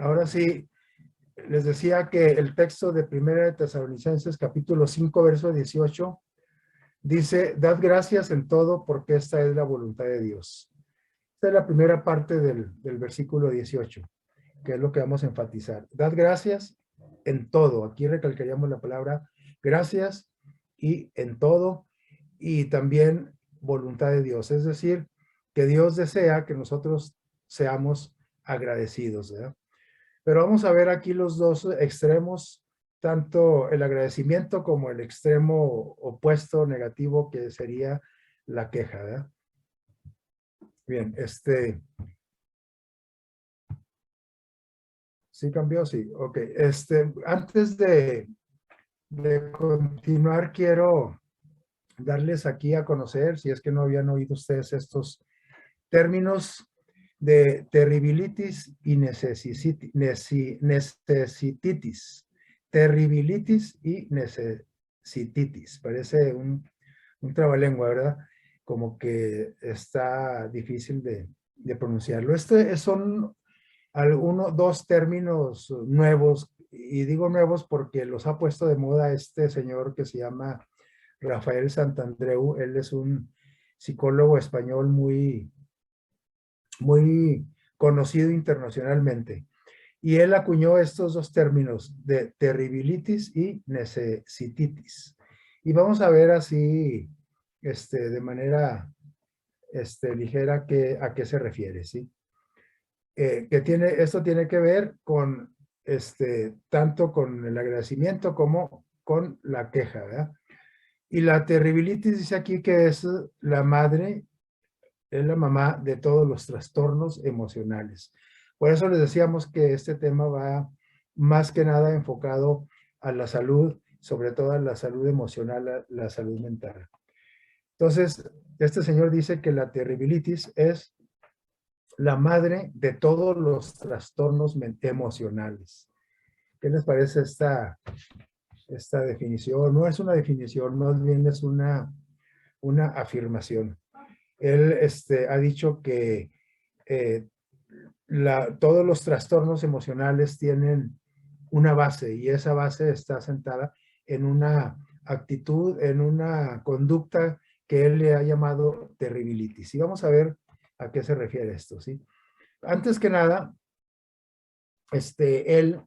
ahora sí, les decía que el texto de Primera de Tesalonicenses, capítulo 5, verso 18, dice, dad gracias en todo porque esta es la voluntad de Dios. Esta es la primera parte del versículo 18, que es lo que vamos a enfatizar. Dad gracias en todo. Aquí recalcaríamos la palabra gracias y en todo, y también voluntad de Dios. Es decir, que Dios desea que nosotros seamos agradecidos, ¿verdad? Pero vamos a ver aquí los dos extremos, tanto el agradecimiento como el extremo opuesto, negativo, que sería la queja, ¿verdad? Bien, ¿sí cambió? Sí, ok. Antes de continuar, quiero darles aquí a conocer, si es que no habían oído ustedes estos términos de terribilitis y necesititis. Terribilitis y necesititis. Parece un trabalengua, ¿verdad? Como que está difícil de pronunciarlo. Son dos términos nuevos, y digo nuevos porque los ha puesto de moda este señor que se llama Rafael Santandreu. Él es un psicólogo español muy conocido internacionalmente. Y él acuñó estos dos términos de terribilitis y necesititis. Y vamos a ver así, de manera ligera a qué se refiere, ¿sí? Esto tiene que ver con, tanto con el agradecimiento como con la queja, ¿verdad? Y la terribilitis dice aquí que es la madre, es la mamá de todos los trastornos emocionales. Por eso les decíamos que este tema va más que nada enfocado a la salud, sobre todo a la salud emocional, la salud mental. Entonces, este señor dice que la terribilitis es la madre de todos los trastornos emocionales. ¿Qué les parece esta definición? No es una definición, más bien es una afirmación. Él ha dicho que todos los trastornos emocionales tienen una base, y esa base está sentada en una actitud, en una conducta que él le ha llamado terribilitis. Y vamos a ver a qué se refiere esto, ¿sí? Antes que nada, él,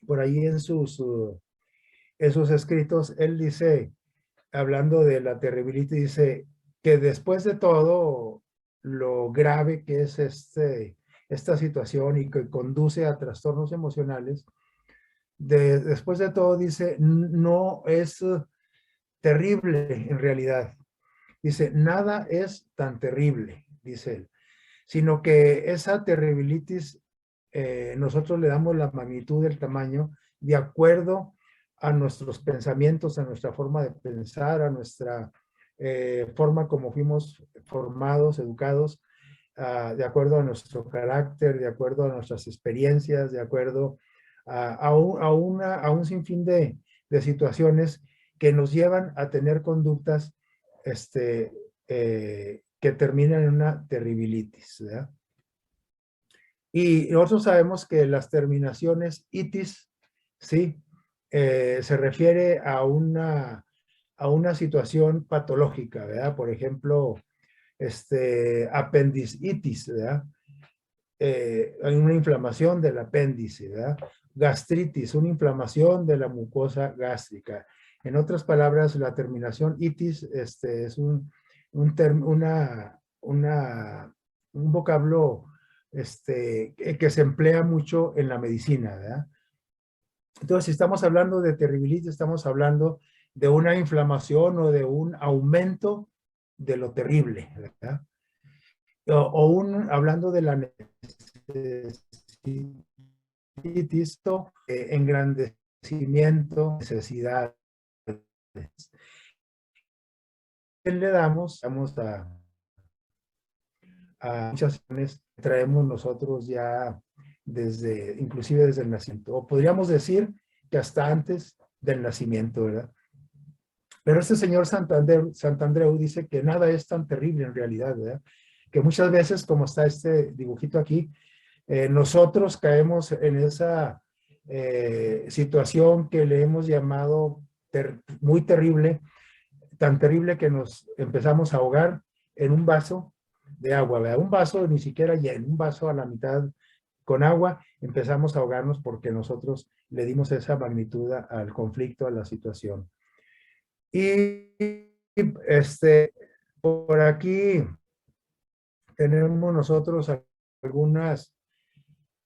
por ahí en sus escritos, él dice, hablando de la terribilitis, dice que después de todo lo grave que es esta situación y que conduce a trastornos emocionales, después de todo dice, no es terrible en realidad. Dice, nada es tan terrible, dice él, sino que esa terribilitis nosotros le damos la magnitud del tamaño de acuerdo a nuestros pensamientos, a nuestra forma de pensar, a nuestra forma como fuimos formados, educados, de acuerdo a nuestro carácter, de acuerdo a nuestras experiencias, de acuerdo a un sinfín de situaciones que nos llevan a tener conductas que terminan en una terribilitis, ¿verdad? Y nosotros sabemos que las terminaciones itis, ¿sí? Se refiere a una situación patológica, ¿verdad? Por ejemplo, apendicitis, ¿verdad? Hay una inflamación del apéndice, ¿verdad? Gastritis, una inflamación de la mucosa gástrica. En otras palabras, la terminación itis es un vocablo que se emplea mucho en la medicina, ¿verdad? Entonces, si estamos hablando de terribilitis, estamos hablando de una inflamación o de un aumento de lo terrible, ¿verdad? Hablando de la necesitis, engrandecimiento, necesidades. ¿Qué le damos? Vamos a muchas acciones que traemos nosotros ya inclusive desde el nacimiento, o podríamos decir que hasta antes del nacimiento, ¿verdad? Pero este señor Santandreu dice que nada es tan terrible en realidad, ¿verdad? Que muchas veces, como está este dibujito aquí, Nosotros caemos en esa situación que le hemos llamado muy terrible, tan terrible que nos empezamos a ahogar en un vaso de agua, ¿verdad? Un vaso ni siquiera lleno, un vaso a la mitad con agua, empezamos a ahogarnos porque nosotros le dimos esa magnitud al conflicto, a la situación. Y por aquí tenemos nosotros algunas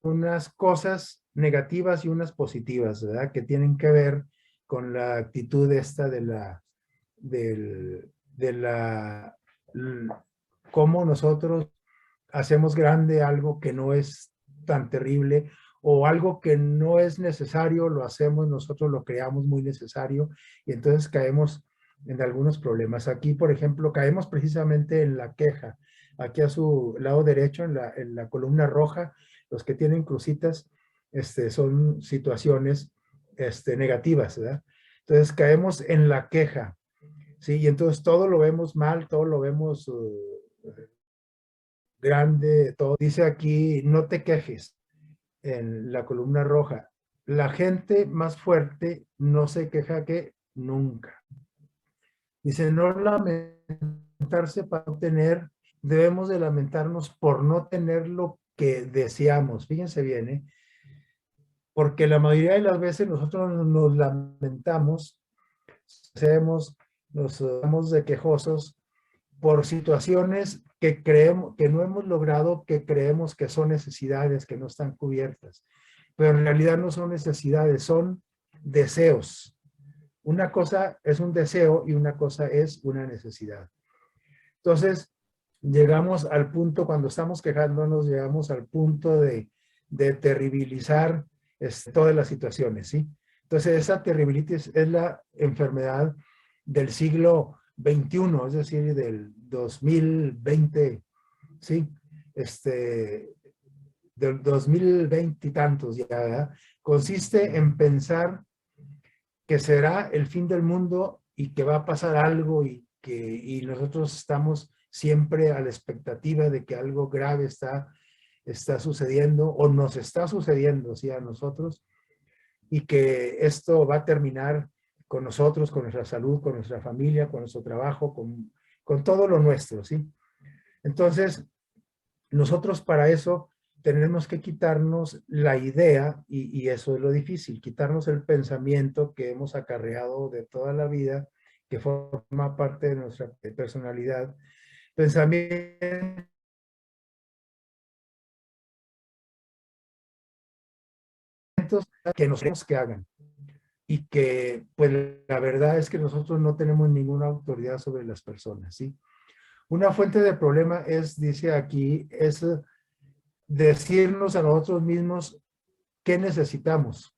unas cosas negativas y unas positivas, ¿verdad? Que tienen que ver con la actitud esta de la, cómo nosotros hacemos grande algo que no es tan terrible o algo que no es necesario, lo hacemos, nosotros lo creamos muy necesario y entonces caemos en algunos problemas. Aquí, por ejemplo, caemos precisamente en la queja. Aquí a su lado derecho, en la columna roja, los que tienen crucitas, son situaciones negativas, ¿verdad? Entonces caemos en la queja, ¿sí? Y entonces todo lo vemos mal, todo lo vemos grande, todo. Dice aquí, no te quejes, en la columna roja. La gente más fuerte no se queja que nunca. Dice, no lamentarse para no tener, debemos de lamentarnos por no tener lo que deseamos. Fíjense bien, ¿eh? Porque la mayoría de las veces nosotros nos lamentamos, nos damos de quejosos por situaciones que creemos que no hemos logrado, que creemos que son necesidades que no están cubiertas, pero en realidad no son necesidades, son deseos. Una cosa es un deseo y una cosa es una necesidad. Entonces, llegamos al punto, cuando estamos quejándonos, llegamos al punto de terribilizar todas las situaciones, ¿sí? Entonces, esa terribilitis es la enfermedad del siglo XXI, es decir, del 2020, ¿sí? Del 2020 y tantos ya, ¿verdad? Consiste en pensar que será el fin del mundo y que va a pasar algo y nosotros estamos siempre a la expectativa de que algo grave está sucediendo o nos está sucediendo, ¿sí? A nosotros, y que esto va a terminar con nosotros, con nuestra salud, con nuestra familia, con nuestro trabajo, con todo lo nuestro, ¿sí? Entonces, nosotros para eso tenemos que quitarnos la idea, y eso es lo difícil, quitarnos el pensamiento que hemos acarreado de toda la vida, que forma parte de nuestra personalidad, pensamientos que nos queremos que hagan. Y que, pues, la verdad es que nosotros no tenemos ninguna autoridad sobre las personas, ¿sí? Una fuente de problema es, dice aquí, es decirnos a nosotros mismos qué necesitamos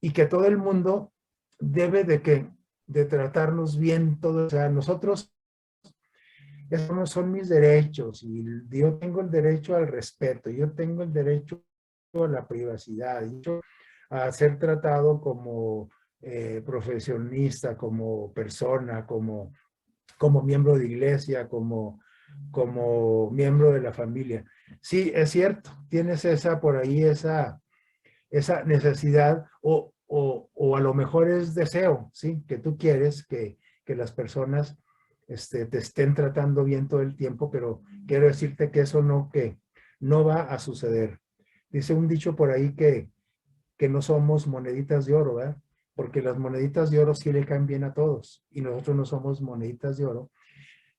y que todo el mundo debe de qué, de tratarnos bien todos, o sea, nosotros, esos son mis derechos y yo tengo el derecho al respeto, yo tengo el derecho a la privacidad, a ser tratado como profesionista, como persona, como miembro de iglesia, como miembro de la familia. Sí, es cierto, tienes esa por ahí, esa necesidad o a lo mejor es deseo, ¿sí? Que tú quieres que las personas te estén tratando bien todo el tiempo, pero quiero decirte que eso que no va a suceder. Dice un dicho por ahí que no somos moneditas de oro, ¿verdad? Porque las moneditas de oro sí le caen bien a todos y nosotros no somos moneditas de oro.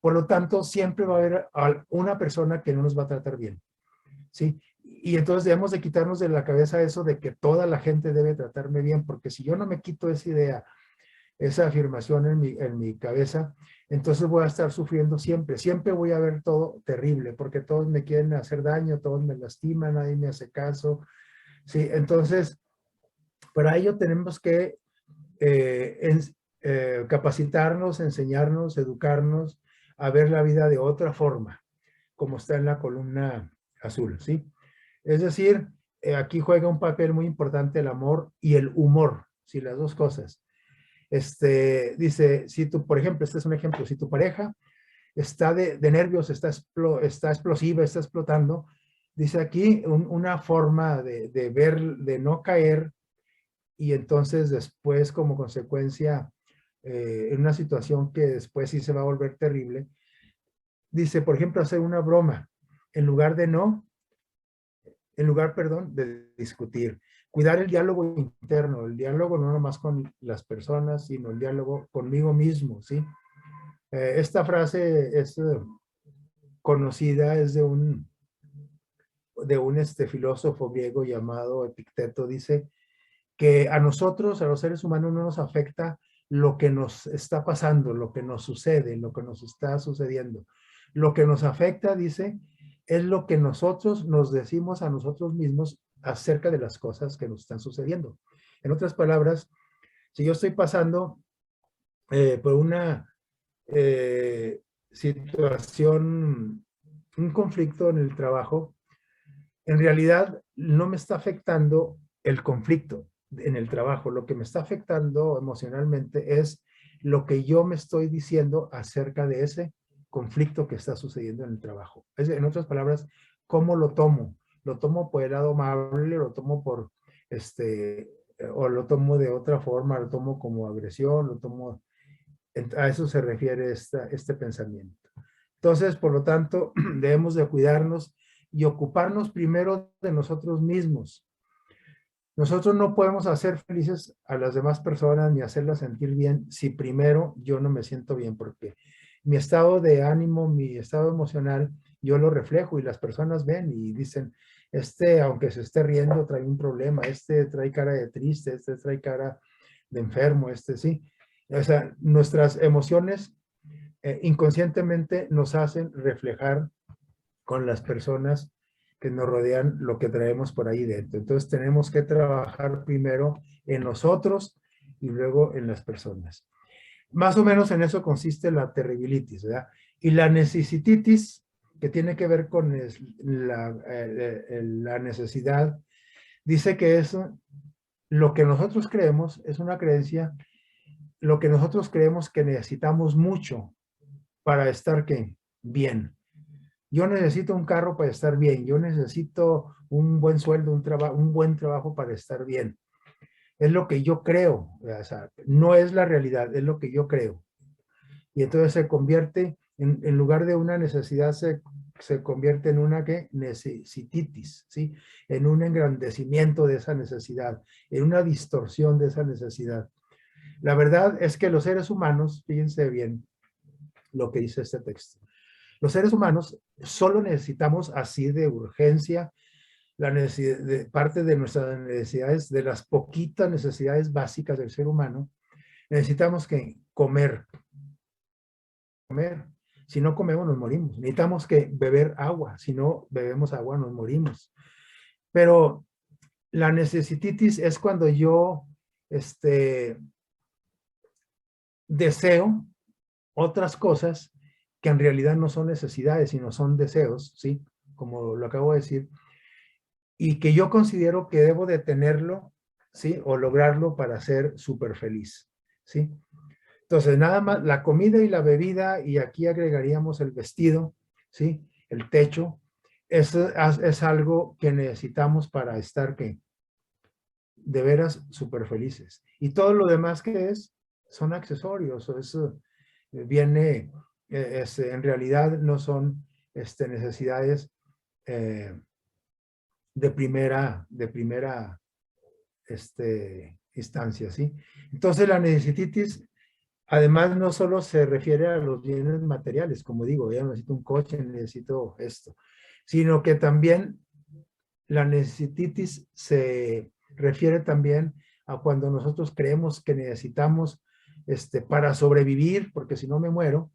Por lo tanto, siempre va a haber una persona que no nos va a tratar bien, ¿sí? Y entonces debemos de quitarnos de la cabeza eso de que toda la gente debe tratarme bien, porque si yo no me quito esa idea, esa afirmación en mi cabeza, entonces voy a estar sufriendo siempre. Siempre voy a ver todo terrible, porque todos me quieren hacer daño, todos me lastiman, nadie me hace caso, ¿sí? Entonces, para ello tenemos que capacitarnos, enseñarnos, educarnos a ver la vida de otra forma, como está en la columna azul, ¿sí? Es decir, aquí juega un papel muy importante el amor y el humor, ¿sí? Las dos cosas. Dice, si tú, por ejemplo, este es un ejemplo, si tu pareja está de nervios, está explosiva, está explotando, Dice aquí una forma de ver, de no caer y entonces después como consecuencia en una situación que después sí se va a volver terrible. Dice, por ejemplo, hacer una broma en lugar de no, en lugar, perdón, de discutir. Cuidar el diálogo interno, el diálogo no nomás con las personas, sino el diálogo conmigo mismo, ¿sí? Esta frase es conocida, es de un filósofo griego llamado Epicteto. Dice que a nosotros, a los seres humanos, no nos afecta lo que nos está pasando, lo que nos sucede, lo que nos está sucediendo. Lo que nos afecta, dice, es lo que nosotros nos decimos a nosotros mismos acerca de las cosas que nos están sucediendo. En otras palabras, si yo estoy pasando por una situación, un conflicto en el trabajo, en realidad no me está afectando el conflicto en el trabajo. Lo que me está afectando emocionalmente es lo que yo me estoy diciendo acerca de ese conflicto que está sucediendo en el trabajo. En otras palabras, ¿cómo lo tomo? ¿Lo tomo por el lado amable? ¿Lo tomo por o lo tomo de otra forma? ¿Lo tomo como agresión? ¿Lo tomo? A eso se refiere este pensamiento. Entonces, por lo tanto, debemos de cuidarnos y ocuparnos primero de nosotros mismos. Nosotros no podemos hacer felices a las demás personas ni hacerlas sentir bien si primero yo no me siento bien, porque mi estado de ánimo, mi estado emocional, yo lo reflejo y las personas ven y dicen, aunque se esté riendo, trae un problema, trae cara de triste, trae cara de enfermo, sí. O sea, nuestras emociones inconscientemente nos hacen reflejar con las personas que nos rodean lo que traemos por ahí dentro. Entonces tenemos que trabajar primero en nosotros y luego en las personas. Más o menos en eso consiste la terribilitis, ¿verdad? Y la necesititis, que tiene que ver con la necesidad, dice que es lo que nosotros creemos, es una creencia, lo que nosotros creemos que necesitamos mucho para estar ¿qué? Bien. Yo necesito un carro para estar bien, yo necesito un buen sueldo, un buen trabajo para estar bien. Es lo que yo creo, o sea, no es la realidad, es lo que yo creo. Y entonces se convierte, en lugar de una necesidad, se convierte en una ¿qué? Necesititis, ¿sí? En un engrandecimiento de esa necesidad, en una distorsión de esa necesidad. La verdad es que los seres humanos, fíjense bien lo que dice este texto, los seres humanos solo necesitamos así de urgencia la necesidad, parte de nuestras necesidades, de las poquitas necesidades básicas del ser humano, necesitamos que comer. Si no comemos, nos morimos. Necesitamos que beber agua. Si no bebemos agua, nos morimos. Pero la necesititis es cuando yo deseo otras cosas que en realidad no son necesidades, sino son deseos, ¿sí? Como lo acabo de decir, y que yo considero que debo de tenerlo, ¿sí? O lograrlo para ser súper feliz, ¿sí? Entonces, nada más la comida y la bebida, y aquí agregaríamos el vestido, ¿sí? El techo, es algo que necesitamos para estar, ¿qué? De veras súper felices. Y todo lo demás que son accesorios, eso viene, en realidad no son necesidades de primera instancia, ¿sí? Entonces la necesititis, además, no solo se refiere a los bienes materiales, como digo, ya necesito un coche, necesito esto, sino que también la necesititis se refiere también a cuando nosotros creemos que necesitamos para sobrevivir, porque si no me muero,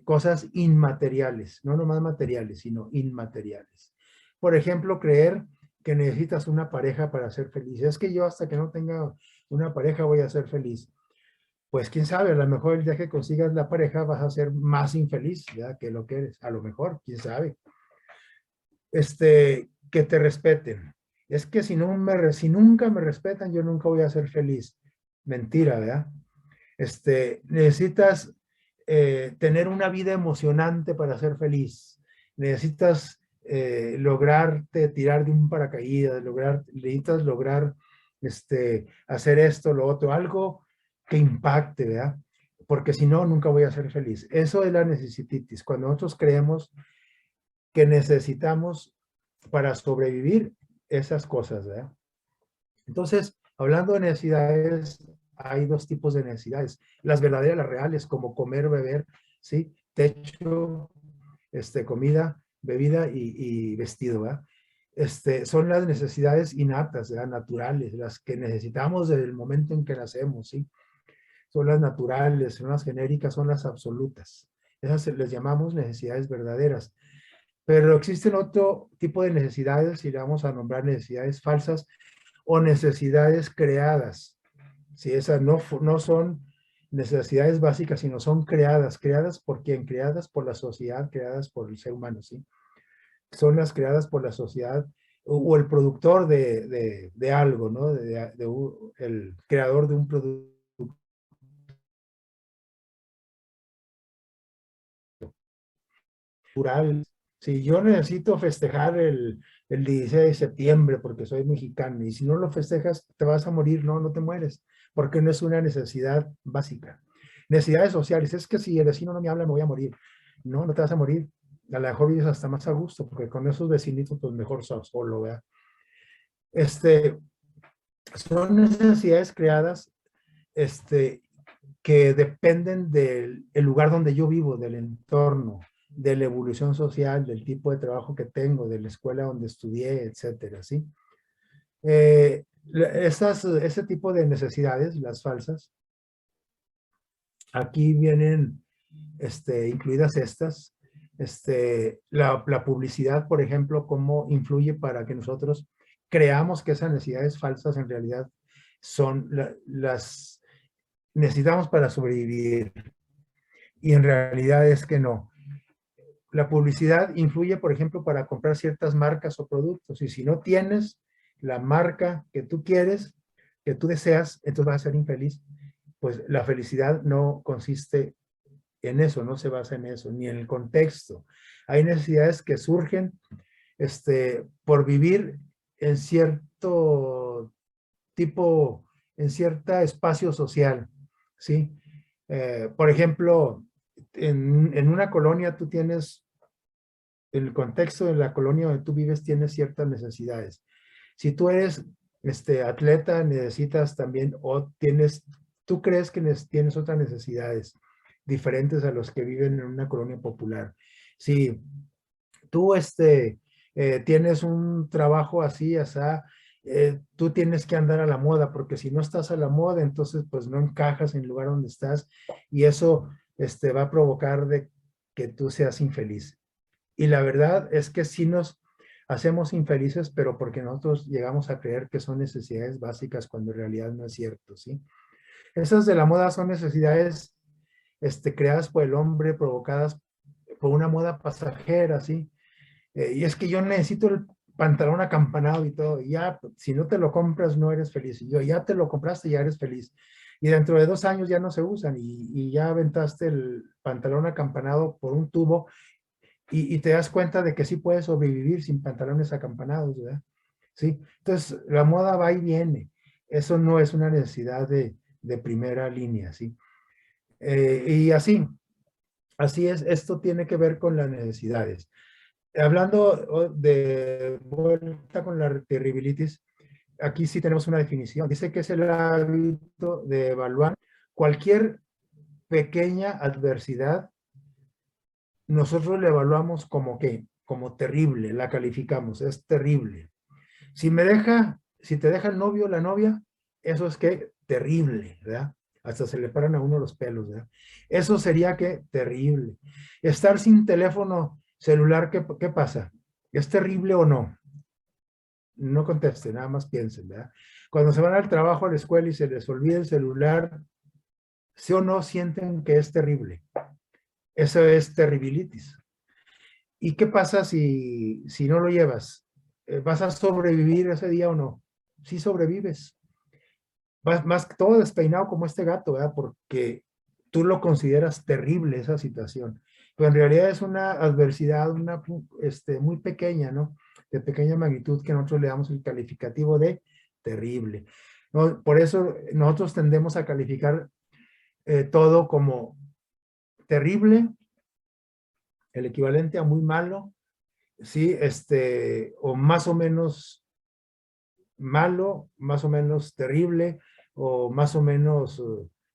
cosas inmateriales, no nomás materiales, sino inmateriales. Por ejemplo, creer que necesitas una pareja para ser feliz. Es que yo hasta que no tenga una pareja voy a ser feliz. Pues quién sabe, a lo mejor el día que consigas la pareja vas a ser más infeliz, ¿ya? Que lo que eres. A lo mejor, quién sabe. Que te respeten. Es que si nunca me respetan, yo nunca voy a ser feliz. Mentira, ¿verdad? Necesitas tener una vida emocionante para ser feliz. Necesitas lograrte tirar de un paracaídas, necesitas lograr hacer esto, lo otro, algo que impacte, ¿verdad? Porque si no, nunca voy a ser feliz. Eso es la necesititis. Cuando nosotros creemos que necesitamos para sobrevivir esas cosas, ¿verdad? Entonces, hablando de necesidades, hay dos tipos de necesidades. Las verdaderas, las reales, como comer, beber, ¿sí? Techo, comida, bebida y vestido, ¿verdad? Son las necesidades innatas, ¿verdad? Naturales, las que necesitamos desde el momento en que nacemos, ¿sí? Son las naturales, son las genéricas, son las absolutas. Esas les llamamos necesidades verdaderas. Pero existen otro tipo de necesidades, y le vamos a nombrar necesidades falsas o necesidades creadas. Si esas no son necesidades básicas, sino son creadas por quién, creadas por la sociedad, creadas por el ser humano, ¿sí? Son las creadas por la sociedad o el productor de algo, ¿no? El creador de un producto cultural. Si yo necesito festejar el 16 de septiembre porque soy mexicano y si no lo festejas te vas a morir, no te mueres, porque no es una necesidad básica. Necesidades sociales, es que si el vecino no me habla me voy a morir. No te vas a morir. A lo mejor vives hasta más a gusto porque con esos vecinitos pues mejor solo, ¿verdad? Son necesidades creadas que dependen del el lugar donde yo vivo, del entorno, de la evolución social, del tipo de trabajo que tengo, de la escuela donde estudié, etcétera, ¿sí? Ese tipo de necesidades, las falsas, aquí vienen incluidas estas, la publicidad, por ejemplo, cómo influye para que nosotros creamos que esas necesidades falsas en realidad son las necesitamos para sobrevivir y en realidad es que no. La publicidad influye, por ejemplo, para comprar ciertas marcas o productos y si no tienes la marca que tú quieres, que tú deseas, entonces vas a ser infeliz. Pues la felicidad no consiste en eso, no se basa en eso, ni en el contexto. Hay necesidades que surgen por vivir en cierto tipo, en cierto espacio social, ¿sí? Por ejemplo, en una colonia tú tienes, el contexto de la colonia donde tú vives tienes ciertas necesidades. Si tú eres atleta, necesitas también, o tú crees que tienes otras necesidades diferentes a los que viven en una colonia popular. Si tú tienes un trabajo así, tú tienes que andar a la moda, porque si no estás a la moda, entonces pues no encajas en el lugar donde estás y eso va a provocar de que tú seas infeliz. Y la verdad es que sí nos hacemos infelices, pero porque nosotros llegamos a creer que son necesidades básicas cuando en realidad no es cierto, ¿sí? Esas de la moda son necesidades creadas por el hombre, provocadas por una moda pasajera, ¿sí? Y es que yo necesito el pantalón acampanado y todo, y ya, si no te lo compras, no eres feliz. Y yo, ya te lo compraste, ya eres feliz. Y dentro de 2 años ya no se usan y ya aventaste el pantalón acampanado por un tubo y te das cuenta de que sí puedes sobrevivir sin pantalones acampanados, ¿verdad? Sí, entonces la moda va y viene. Eso no es una necesidad de primera línea, ¿sí? Y así es, esto tiene que ver con las necesidades. Hablando de vuelta con la terribilitis, aquí sí tenemos una definición. Dice que es el hábito de evaluar cualquier pequeña adversidad. Nosotros la evaluamos como que, como terrible, la calificamos, es terrible. Si te deja el novio o la novia, eso es que terrible, ¿verdad? Hasta se le paran a uno los pelos, ¿verdad? Eso sería que terrible. Estar sin teléfono celular, ¿qué pasa? ¿Es terrible o no? No conteste, nada más piensen, ¿verdad? Cuando se van al trabajo, a la escuela y se les olvida el celular, ¿sí o no sienten que es terrible? Eso es terribilitis. ¿Y qué pasa si no lo llevas? ¿Vas a sobrevivir ese día o no? Sí sobrevives. Vas más todo despeinado como este gato, ¿verdad? Porque tú lo consideras terrible esa situación. pero en realidad es una adversidad muy pequeña, ¿no? De pequeña magnitud que nosotros le damos el calificativo de terrible. ¿No? Por eso nosotros tendemos a calificar todo como terrible, el equivalente a muy malo, ¿sí? O más o menos malo, más o menos terrible, o más o menos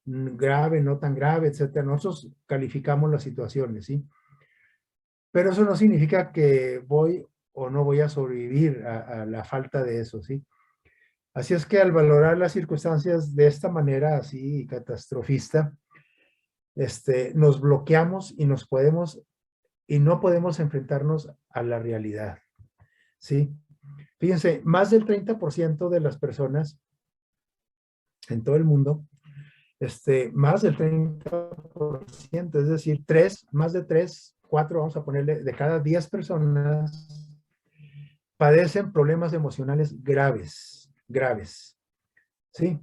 grave, no tan grave, etcétera. Nosotros calificamos las situaciones, ¿sí? Pero eso no significa que voy o no voy a sobrevivir a la falta de eso, ¿sí? Así es que al valorar las circunstancias de esta manera así catastrofista, nos bloqueamos y y no podemos enfrentarnos a la realidad, ¿sí? Fíjense, más del 30% de las personas en todo el mundo, más del 30%, es decir, más de 3, 4, vamos a ponerle, de cada 10 personas padecen problemas emocionales graves, graves, ¿sí?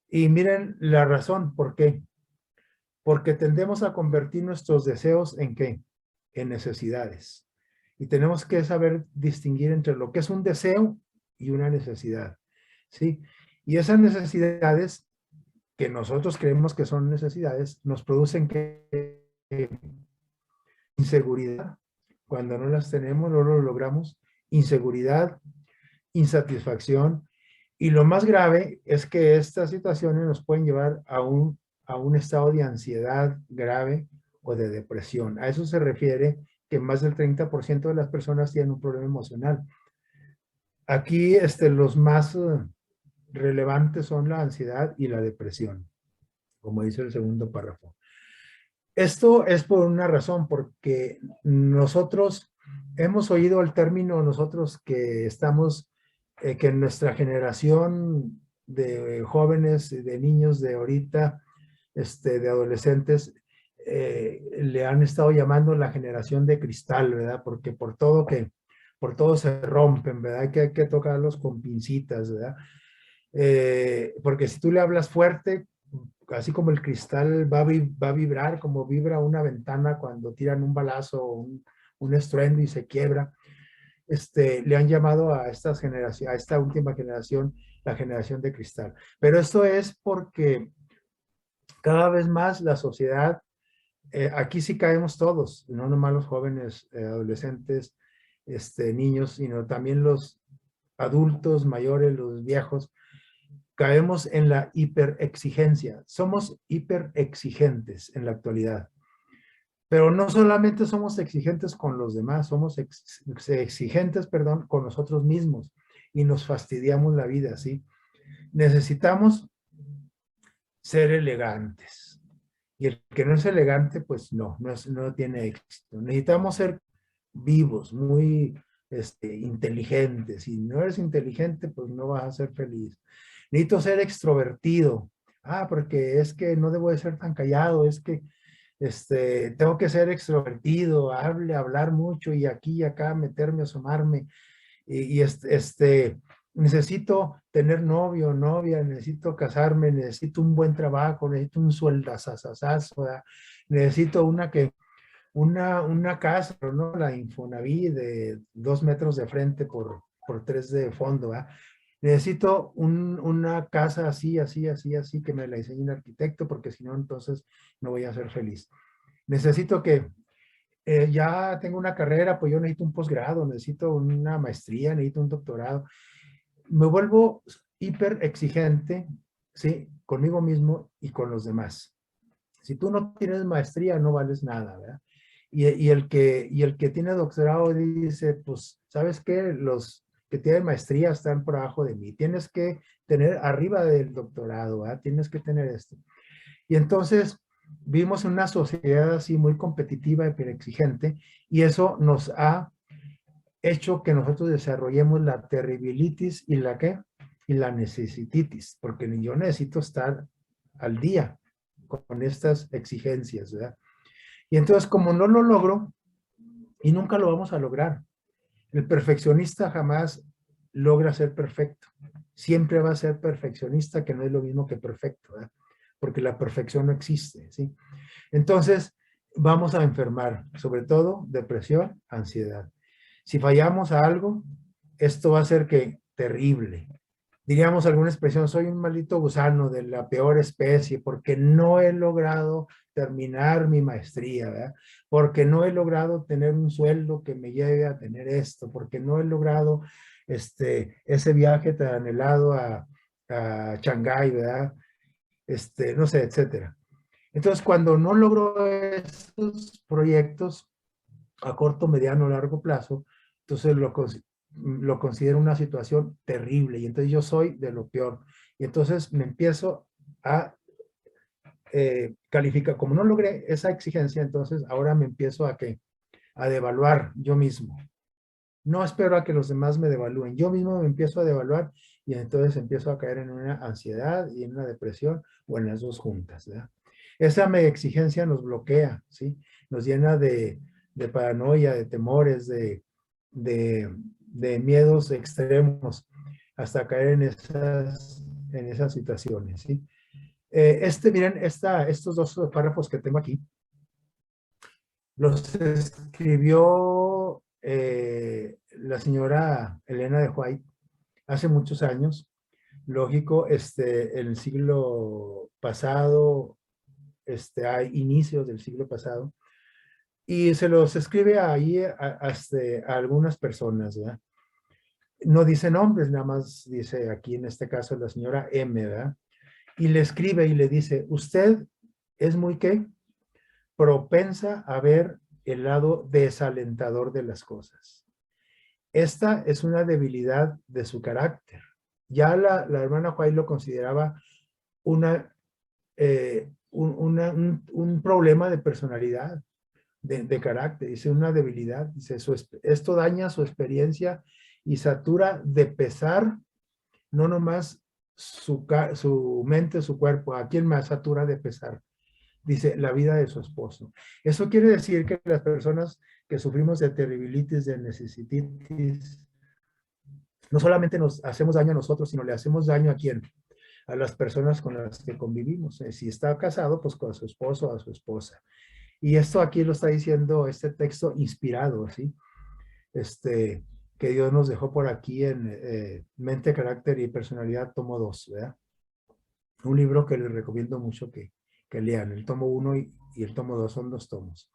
Y miren la razón, ¿por qué? Porque tendemos a convertir nuestros deseos ¿en qué? En necesidades. Y tenemos que saber distinguir entre lo que es un deseo y una necesidad, ¿sí? Y esas necesidades que nosotros creemos que son necesidades nos producen que inseguridad, cuando no las tenemos, no lo logramos, inseguridad, insatisfacción, y lo más grave es que estas situaciones nos pueden llevar a un estado de ansiedad grave o de depresión. A eso se refiere que más del 30% de las personas tienen un problema emocional. Aquí los más relevantes son la ansiedad y la depresión, como dice el segundo párrafo. Esto es por una razón, porque nosotros hemos oído el término, nosotros que estamos, que en nuestra generación de jóvenes, de niños de ahorita, de adolescentes, le han estado llamando la generación de cristal, ¿verdad? Porque por todo se rompen, ¿verdad? Que hay que tocarlos con pincitas, ¿verdad? Porque si tú le hablas fuerte, así como el cristal va a vibrar, como vibra una ventana cuando tiran un balazo o un estruendo y se quiebra, le han llamado a a esta última generación, la generación de cristal. Pero esto es porque cada vez más la sociedad, aquí sí caemos todos, no nomás los jóvenes, adolescentes, niños, sino también los adultos mayores, los viejos, caemos en la hiperexigencia. Somos hiperexigentes en la actualidad. Pero no solamente somos exigentes con los demás, somos exigentes, perdón, con nosotros mismos y nos fastidiamos la vida, ¿sí? Necesitamos ser elegantes. Y el que no es elegante, pues no tiene éxito. Necesitamos ser vivos, muy inteligentes. Si no eres inteligente, pues no vas a ser feliz. Necesito ser extrovertido. Ah, porque es que no debo de ser tan callado, es que tengo que ser extrovertido, hablar mucho y aquí y acá, meterme, asomarme. Y necesito tener novio, novia, necesito casarme, necesito un buen trabajo, necesito un sueldazazazazo, necesito una casa, ¿no? La Infonavit de 2 metros de frente por 3 de fondo, ¿verdad? Necesito una casa así, así, así, así, que me la diseñe un arquitecto, porque si no, entonces no voy a ser feliz. Necesito que ya tengo una carrera, pues yo necesito un posgrado, necesito una maestría, necesito un doctorado. Me vuelvo hiper exigente, ¿sí? Conmigo mismo y con los demás. Si tú no tienes maestría, no vales nada, ¿verdad? Y el que tiene doctorado dice, pues, ¿sabes qué? Los que tienen maestría están por abajo de mí. Tienes que tener arriba del doctorado, ¿verdad? Tienes que tener esto. Y entonces vivimos en una sociedad así muy competitiva y exigente, y eso nos ha hecho que nosotros desarrollemos la terribilitis y la ¿qué? Y la necesititis, porque yo necesito estar al día con estas exigencias, ¿verdad? Y entonces, como no lo logro, y nunca lo vamos a lograr, el perfeccionista jamás logra ser perfecto. Siempre va a ser perfeccionista, que no es lo mismo que perfecto, ¿verdad? Porque la perfección no existe, ¿sí? Entonces, vamos a enfermar, sobre todo depresión, ansiedad. Si fallamos a algo, esto va a ser que terrible. Diríamos alguna expresión, soy un maldito gusano de la peor especie porque no he logrado terminar mi maestría, ¿verdad? Porque no he logrado tener un sueldo que me lleve a tener esto, porque no he logrado ese viaje tan anhelado a Shanghái, ¿verdad? No sé, etcétera. Entonces, cuando no logro esos proyectos a corto, mediano, largo plazo, entonces lo considero una situación terrible y entonces yo soy de lo peor. Y entonces me empiezo a calificar, como no logré esa exigencia, entonces ahora me empiezo a devaluar yo mismo. No espero a que los demás me devalúen, yo mismo me empiezo a devaluar y entonces empiezo a caer en una ansiedad y en una depresión o en las dos juntas, ¿verdad? Esa exigencia nos bloquea, ¿sí? Nos llena de paranoia, de temores, de miedos extremos hasta caer en esas situaciones, ¿sí? Miren, estos dos párrafos que tengo aquí, los escribió la señora Elena de White hace muchos años, lógico, en el siglo pasado, a inicios del siglo pasado, y se los escribe ahí a algunas personas, ¿verdad? No dice nombres, nada más dice aquí en este caso la señora M, ¿verdad? Y le escribe y le dice, usted es muy, ¿qué? Propensa a ver el lado desalentador de las cosas. Esta es una debilidad de su carácter. Ya la hermana White lo consideraba un problema de personalidad, de carácter, dice una debilidad, dice, esto daña su experiencia y satura de pesar, no nomás su mente, su cuerpo, ¿a quién más satura de pesar? Dice, la vida de su esposo. Eso quiere decir que las personas que sufrimos de terribilitis, de necesititis, no solamente nos hacemos daño a nosotros, sino le hacemos daño a quién, a las personas con las que convivimos. Si está casado, pues con su esposo o a su esposa. Y esto aquí lo está diciendo este texto inspirado, ¿sí? Que Dios nos dejó por aquí en Mente, Carácter y Personalidad, tomo 2, ¿verdad? Un libro que les recomiendo mucho que lean. El tomo 1 y el tomo 2 son 2 tomos.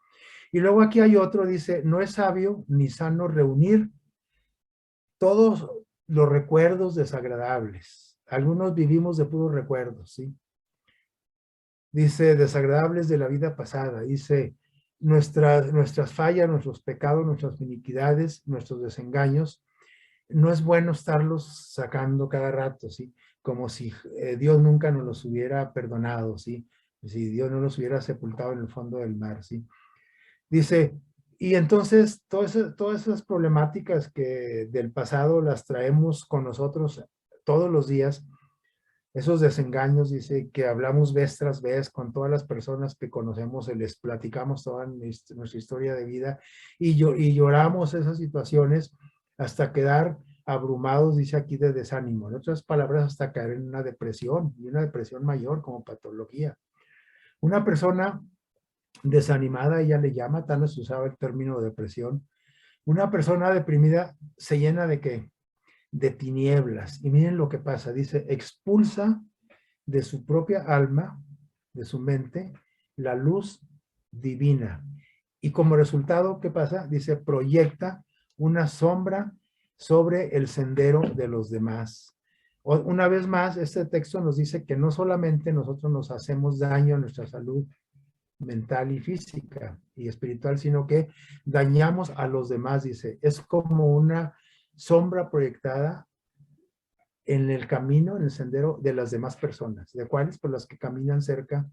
Y luego aquí hay otro, dice, no es sabio ni sano reunir todos los recuerdos desagradables. Algunos vivimos de puros recuerdos, ¿sí? Dice, desagradables de la vida pasada. Dice, nuestras fallas, nuestros pecados, nuestras iniquidades, nuestros desengaños, no es bueno estarlos sacando cada rato, ¿sí? Como si Dios nunca nos los hubiera perdonado, ¿sí? Si Dios no los hubiera sepultado en el fondo del mar, ¿sí? Dice, y entonces todas esas problemáticas que del pasado las traemos con nosotros todos los días, esos desengaños, dice, que hablamos vez tras vez con todas las personas que conocemos, les platicamos toda nuestra historia de vida y lloramos esas situaciones hasta quedar abrumados, dice aquí, de desánimo. En otras palabras, hasta caer en una depresión y una depresión mayor como patología. Una persona desanimada, ella le llama, tal vez usaba el término depresión. Una persona deprimida se llena de ¿qué? De tinieblas. Y miren lo que pasa, dice, expulsa de su propia alma, de su mente, la luz divina. Y como resultado, ¿qué pasa? Dice, proyecta una sombra sobre el sendero de los demás. Una vez más, este texto nos dice que no solamente nosotros nos hacemos daño a nuestra salud mental y física y espiritual, sino que dañamos a los demás, dice. Es como una sombra proyectada en el camino, en el sendero de las demás personas. ¿De cuáles? Pues las que caminan cerca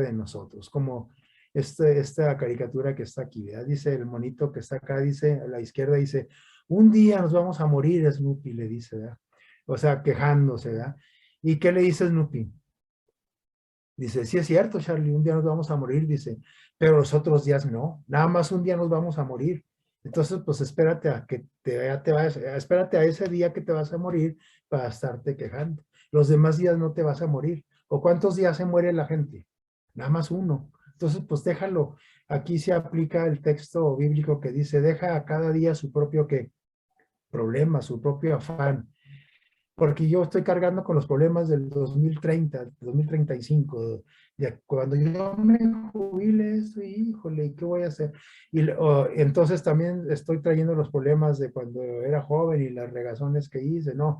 de nosotros. Como esta caricatura que está aquí, ¿verdad? Dice el monito que está acá, dice a la izquierda, dice, un día nos vamos a morir, Snoopy, le dice, ¿verdad? O sea, quejándose, ¿verdad? ¿Y qué le dice Snoopy? Dice, sí es cierto, Charlie, un día nos vamos a morir, dice, pero los otros días no, nada más un día nos vamos a morir. Entonces, pues espérate a que espérate a ese día que te vas a morir para estarte quejando. Los demás días no te vas a morir. ¿O cuántos días se muere la gente? Nada más uno. Entonces, pues déjalo, aquí se aplica el texto bíblico que dice, deja a cada día su propio ¿qué? Problema, su propio afán. Porque yo estoy cargando con los problemas del 2030, 2035. Ya, cuando yo me jubile, eso, híjole, ¿qué voy a hacer? Entonces también estoy trayendo los problemas de cuando era joven y las regazones que hice, ¿no?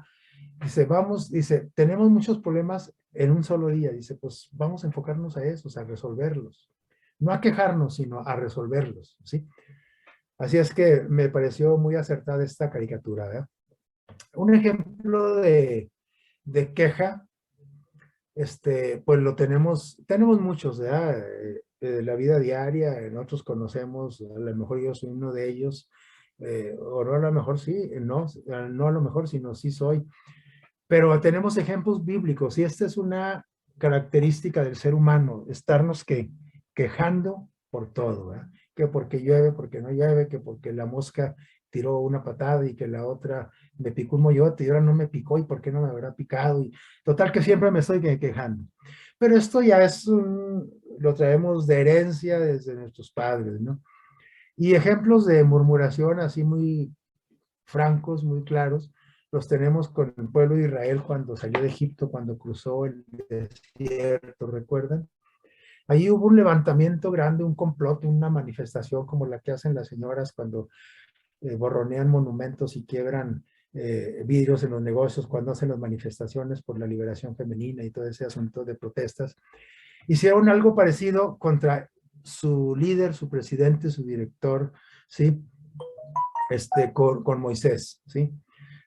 Dice, vamos, dice, tenemos muchos problemas en un solo día. Dice, pues vamos a enfocarnos a esos, a resolverlos. No a quejarnos, sino a resolverlos, ¿sí? Así es que me pareció muy acertada esta caricatura, ¿verdad? Un ejemplo de queja, pues lo tenemos muchos, ¿verdad? La vida diaria, nosotros conocemos, a lo mejor yo soy uno de ellos, o no a lo mejor sí, no a lo mejor, sino sí soy. Pero tenemos ejemplos bíblicos y esta es una característica del ser humano, estarnos quejando por todo, ¿verdad? Que porque llueve, porque no llueve, que porque la mosca tiró una patada y que la otra me picó un moyote y ahora no me picó y por qué no me habrá picado. Y total que siempre me estoy quejando. Pero esto ya lo traemos de herencia desde nuestros padres, ¿no? Y ejemplos de murmuración así muy francos, muy claros, los tenemos con el pueblo de Israel cuando salió de Egipto, cuando cruzó el desierto, ¿recuerdan? Ahí hubo un levantamiento grande, un complot, una manifestación como la que hacen las señoras cuando borronean monumentos y quiebran vidrios en los negocios, cuando hacen las manifestaciones por la liberación femenina y todo ese asunto de protestas. Hicieron algo parecido contra su líder, su presidente, su director, ¿sí? Con Moisés, ¿sí?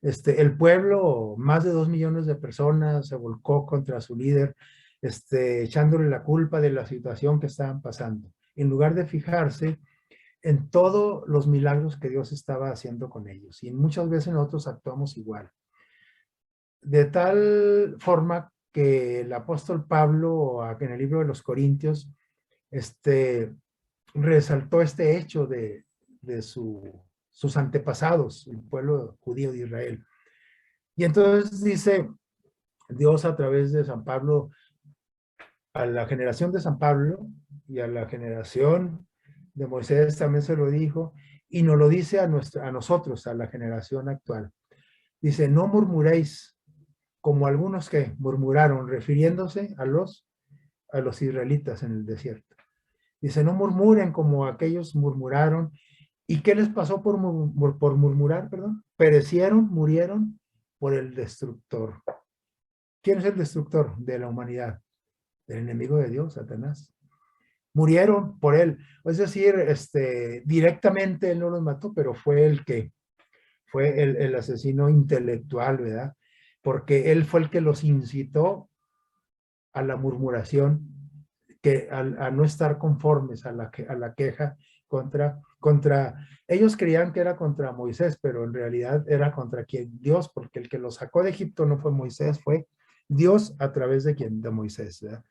El pueblo, más de 2 millones de personas se volcó contra su líder, echándole la culpa de la situación que estaban pasando, en lugar de fijarse en todos los milagros que Dios estaba haciendo con ellos. Y muchas veces nosotros actuamos igual. De tal forma que el apóstol Pablo, en el libro de los Corintios, resaltó este hecho de sus antepasados, el pueblo judío de Israel. Y entonces dice Dios a través de San Pablo, a la generación de San Pablo y a la generación de Moisés también se lo dijo, y nos lo dice a nosotros, a la generación actual. Dice, no murmuréis como algunos que murmuraron, refiriéndose a los israelitas en el desierto. Dice, no murmuren como aquellos murmuraron. ¿Y qué les pasó por murmurar, perdón? Perecieron, murieron por el destructor. ¿Quién es el destructor de la humanidad? El enemigo de Dios, Satanás. Murieron por él. Es decir, directamente él no los mató, pero fue el asesino intelectual, ¿verdad? Porque él fue el que los incitó a la murmuración, a no estar conformes a la queja ellos creían que era contra Moisés, pero en realidad era contra Dios, porque el que los sacó de Egipto no fue Moisés, fue Dios a través de Moisés, ¿verdad?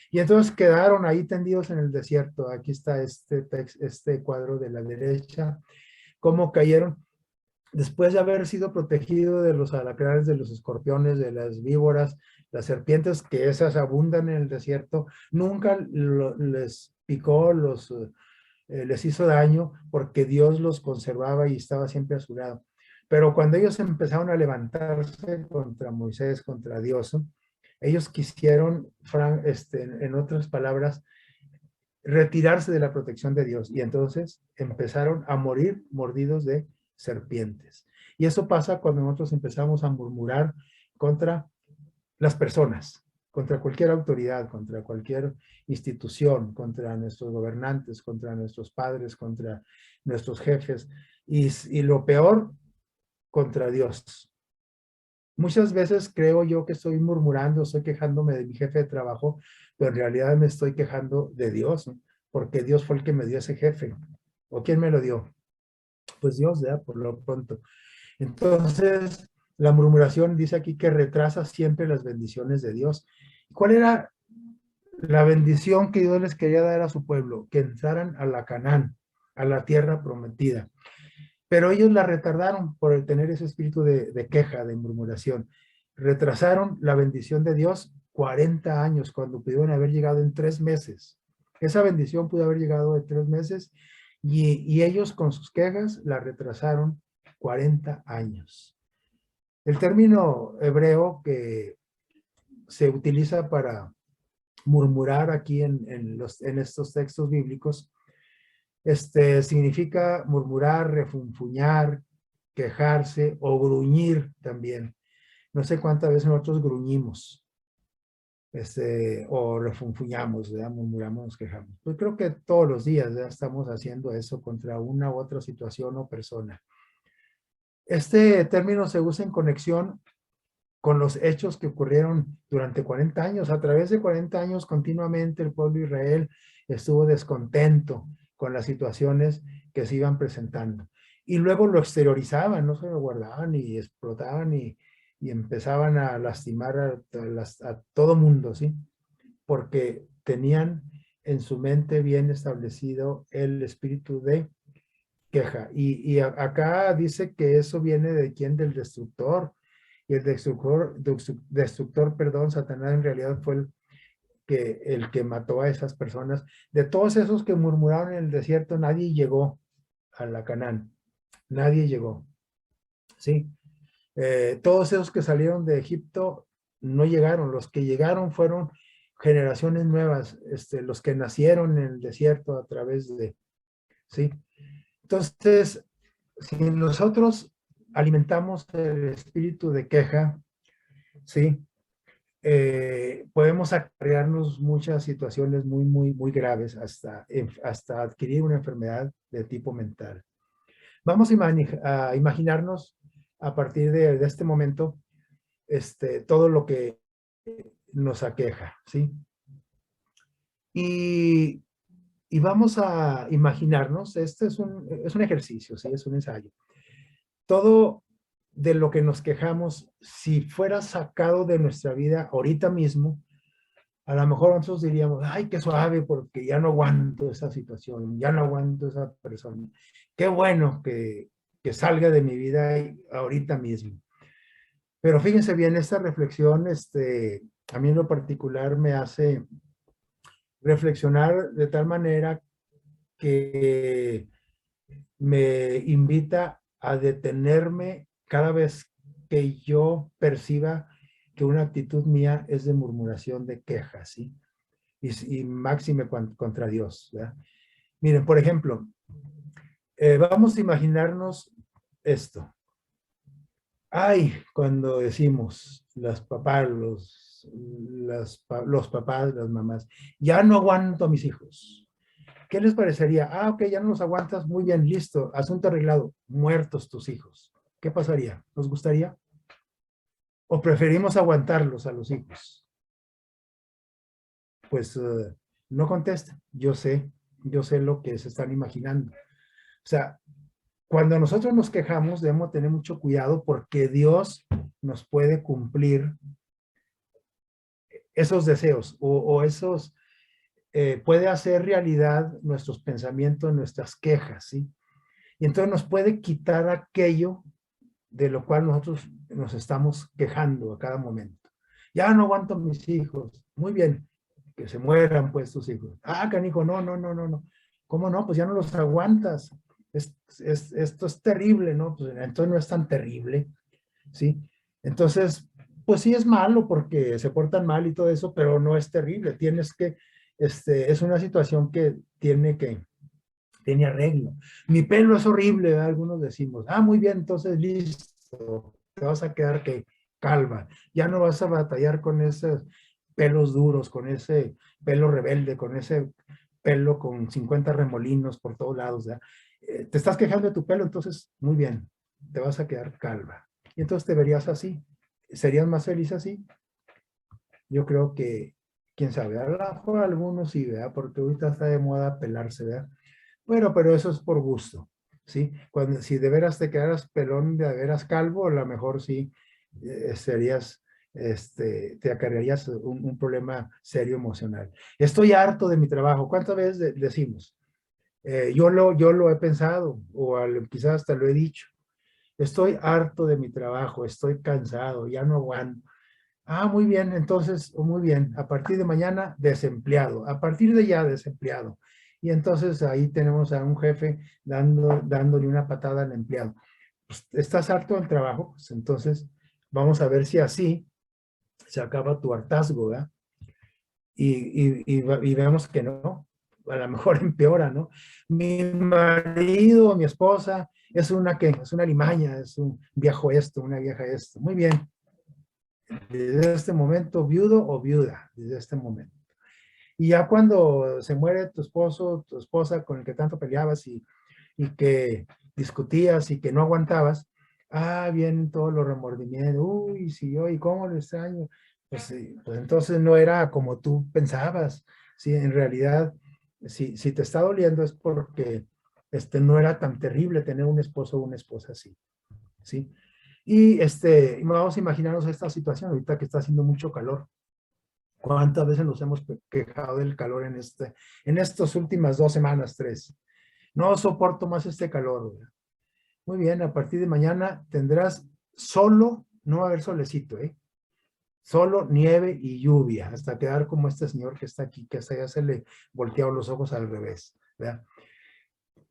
Y entonces quedaron ahí tendidos en el desierto. Aquí está este cuadro de la derecha, cómo cayeron después de haber sido protegido de los alacranes, de los escorpiones, de las víboras, las serpientes, que esas abundan en el desierto, nunca les picó, les hizo daño porque Dios los conservaba y estaba siempre a su lado. Pero cuando ellos empezaron a levantarse contra Moisés, contra Dios, ellos quisieron, en otras palabras, retirarse de la protección de Dios y entonces empezaron a morir mordidos de serpientes. Y eso pasa cuando nosotros empezamos a murmurar contra las personas, contra cualquier autoridad, contra cualquier institución, contra nuestros gobernantes, contra nuestros padres, contra nuestros jefes y lo peor, contra Dios. Muchas veces creo yo que estoy murmurando, estoy quejándome de mi jefe de trabajo, pero en realidad me estoy quejando de Dios, ¿no? Porque Dios fue el que me dio ese jefe. ¿O quién me lo dio? Pues Dios, ¿verdad? Por lo pronto. Entonces, la murmuración dice aquí que retrasa siempre las bendiciones de Dios. ¿Cuál era la bendición que Dios les quería dar a su pueblo? Que entraran a la Canaán, a la tierra prometida. Pero ellos la retardaron por tener ese espíritu de queja, de murmuración. Retrasaron la bendición de Dios 40 años, cuando pudieron haber llegado en 3 meses. Esa bendición pudo haber llegado de 3 meses y ellos con sus quejas la retrasaron 40 años. El término hebreo que se utiliza para murmurar aquí en estos textos bíblicos, significa murmurar, refunfuñar, quejarse o gruñir también. No sé cuántas veces nosotros gruñimos, o refunfuñamos, ¿verdad? Murmuramos, nos quejamos. Pues creo que todos los días ya estamos haciendo eso contra una u otra situación o persona. Este término se usa en conexión con los hechos que ocurrieron durante 40 años. A través de 40 años continuamente el pueblo de Israel estuvo descontento con las situaciones que se iban presentando. Y luego lo exteriorizaban, no se lo guardaban y explotaban y empezaban a lastimar a todo mundo, ¿sí? Porque tenían en su mente bien establecido el espíritu de queja. Y acá dice que eso viene de quién, del destructor. Y el destructor, perdón, Satanás en realidad fue el que mató a esas personas. De todos esos que murmuraron en el desierto, nadie llegó a la Canaán. Nadie llegó. ¿Sí? Todos esos que salieron de Egipto no llegaron. Los que llegaron fueron generaciones nuevas, los que nacieron en el desierto a través de, ¿sí? Entonces, si nosotros alimentamos el espíritu de queja, ¿sí? Podemos acarrearnos muchas situaciones muy, muy, muy graves hasta adquirir una enfermedad de tipo mental. Vamos a imaginarnos a partir de este momento todo lo que nos aqueja, ¿sí? Y, y vamos a imaginarnos, este es un ejercicio, ¿sí? Es un ensayo. Todo de lo que nos quejamos, si fuera sacado de nuestra vida ahorita mismo, a lo mejor nosotros diríamos, ay, qué suave, porque ya no aguanto esa situación, ya no aguanto esa persona. Qué bueno que salga de mi vida ahorita mismo. Pero fíjense bien, esta reflexión, a mí en lo particular me hace reflexionar de tal manera que me invita a detenerme cada vez que yo perciba que una actitud mía es de murmuración, de queja, ¿sí? Y máxime contra Dios, ¿verdad? Miren, por ejemplo, vamos a imaginarnos esto. Ay, cuando decimos las papás, los papás, las mamás, ya no aguanto a mis hijos. ¿Qué les parecería? Ah, ok, ya no los aguantas, muy bien, listo, asunto arreglado, muertos tus hijos. ¿Qué pasaría? ¿Nos gustaría? ¿O preferimos aguantarlos a los hijos? Pues no contesta. Yo sé lo que se están imaginando. O sea, cuando nosotros nos quejamos, debemos tener mucho cuidado porque Dios nos puede cumplir esos deseos o esos, puede hacer realidad nuestros pensamientos, nuestras quejas, ¿sí? Y entonces nos puede quitar aquello de lo cual nosotros nos estamos quejando a cada momento. Ya no aguanto a mis hijos. Muy bien, que se mueran pues tus hijos. Ah, canijo, no, no, no, no, no. ¿Cómo no? Pues ya no los aguantas. Esto es terrible, ¿no? Pues entonces no es tan terrible, ¿sí? Entonces, pues sí es malo porque se portan mal y todo eso, pero no es terrible. Tienes que, es una situación que tiene arreglo. Mi pelo es horrible, ¿verdad? Algunos decimos, ah, muy bien, entonces listo, te vas a quedar que calva. Ya no vas a batallar con esos pelos duros, con ese pelo rebelde, con ese pelo con 50 remolinos por todos lados, ¿verdad? Te estás quejando de tu pelo, entonces, muy bien, te vas a quedar calva. Y entonces te verías así. ¿Serías más feliz así? Yo creo que, quién sabe, a lo mejor algunos sí, ¿verdad? Porque ahorita está de moda pelarse, ¿verdad? Bueno, pero eso es por gusto, ¿sí? Si de veras te quedaras pelón, de veras calvo, a lo mejor sí serías, te acarrearías un problema serio emocional. Estoy harto de mi trabajo. ¿Cuántas veces decimos? Yo lo he pensado, o quizás hasta lo he dicho. Estoy harto de mi trabajo, estoy cansado, ya no aguanto. Ah, muy bien, entonces, muy bien. A partir de mañana, desempleado. A partir de ya, desempleado. Y entonces ahí tenemos a un jefe dándole una patada al empleado. Pues, ¿estás harto del trabajo? Pues entonces vamos a ver si así se acaba tu hartazgo, ¿verdad? Y vemos que no, a lo mejor empeora, ¿no? Mi marido, mi esposa, es una limaña, es un viejo esto, una vieja esto. Muy bien, desde este momento, viudo o viuda, desde este momento. Y ya cuando se muere tu esposo, tu esposa con el que tanto peleabas y que discutías y que no aguantabas, vienen todos los remordimientos, uy, sí, yo, y cómo lo extraño. Pues, sí, pues entonces no era como tú pensabas. Sí, en realidad, si te está doliendo es porque no era tan terrible tener un esposo o una esposa así. ¿Sí? Y vamos a imaginarnos esta situación ahorita que está haciendo mucho calor. ¿Cuántas veces nos hemos quejado del calor en estas últimas 2 semanas, 3? No soporto más este calor. ¿Verdad? Muy bien, a partir de mañana tendrás solo, no va a haber solecito, ¿eh? Solo nieve y lluvia, hasta quedar como este señor que está aquí, que hasta ya se le voltearon los ojos al revés. ¿Verdad?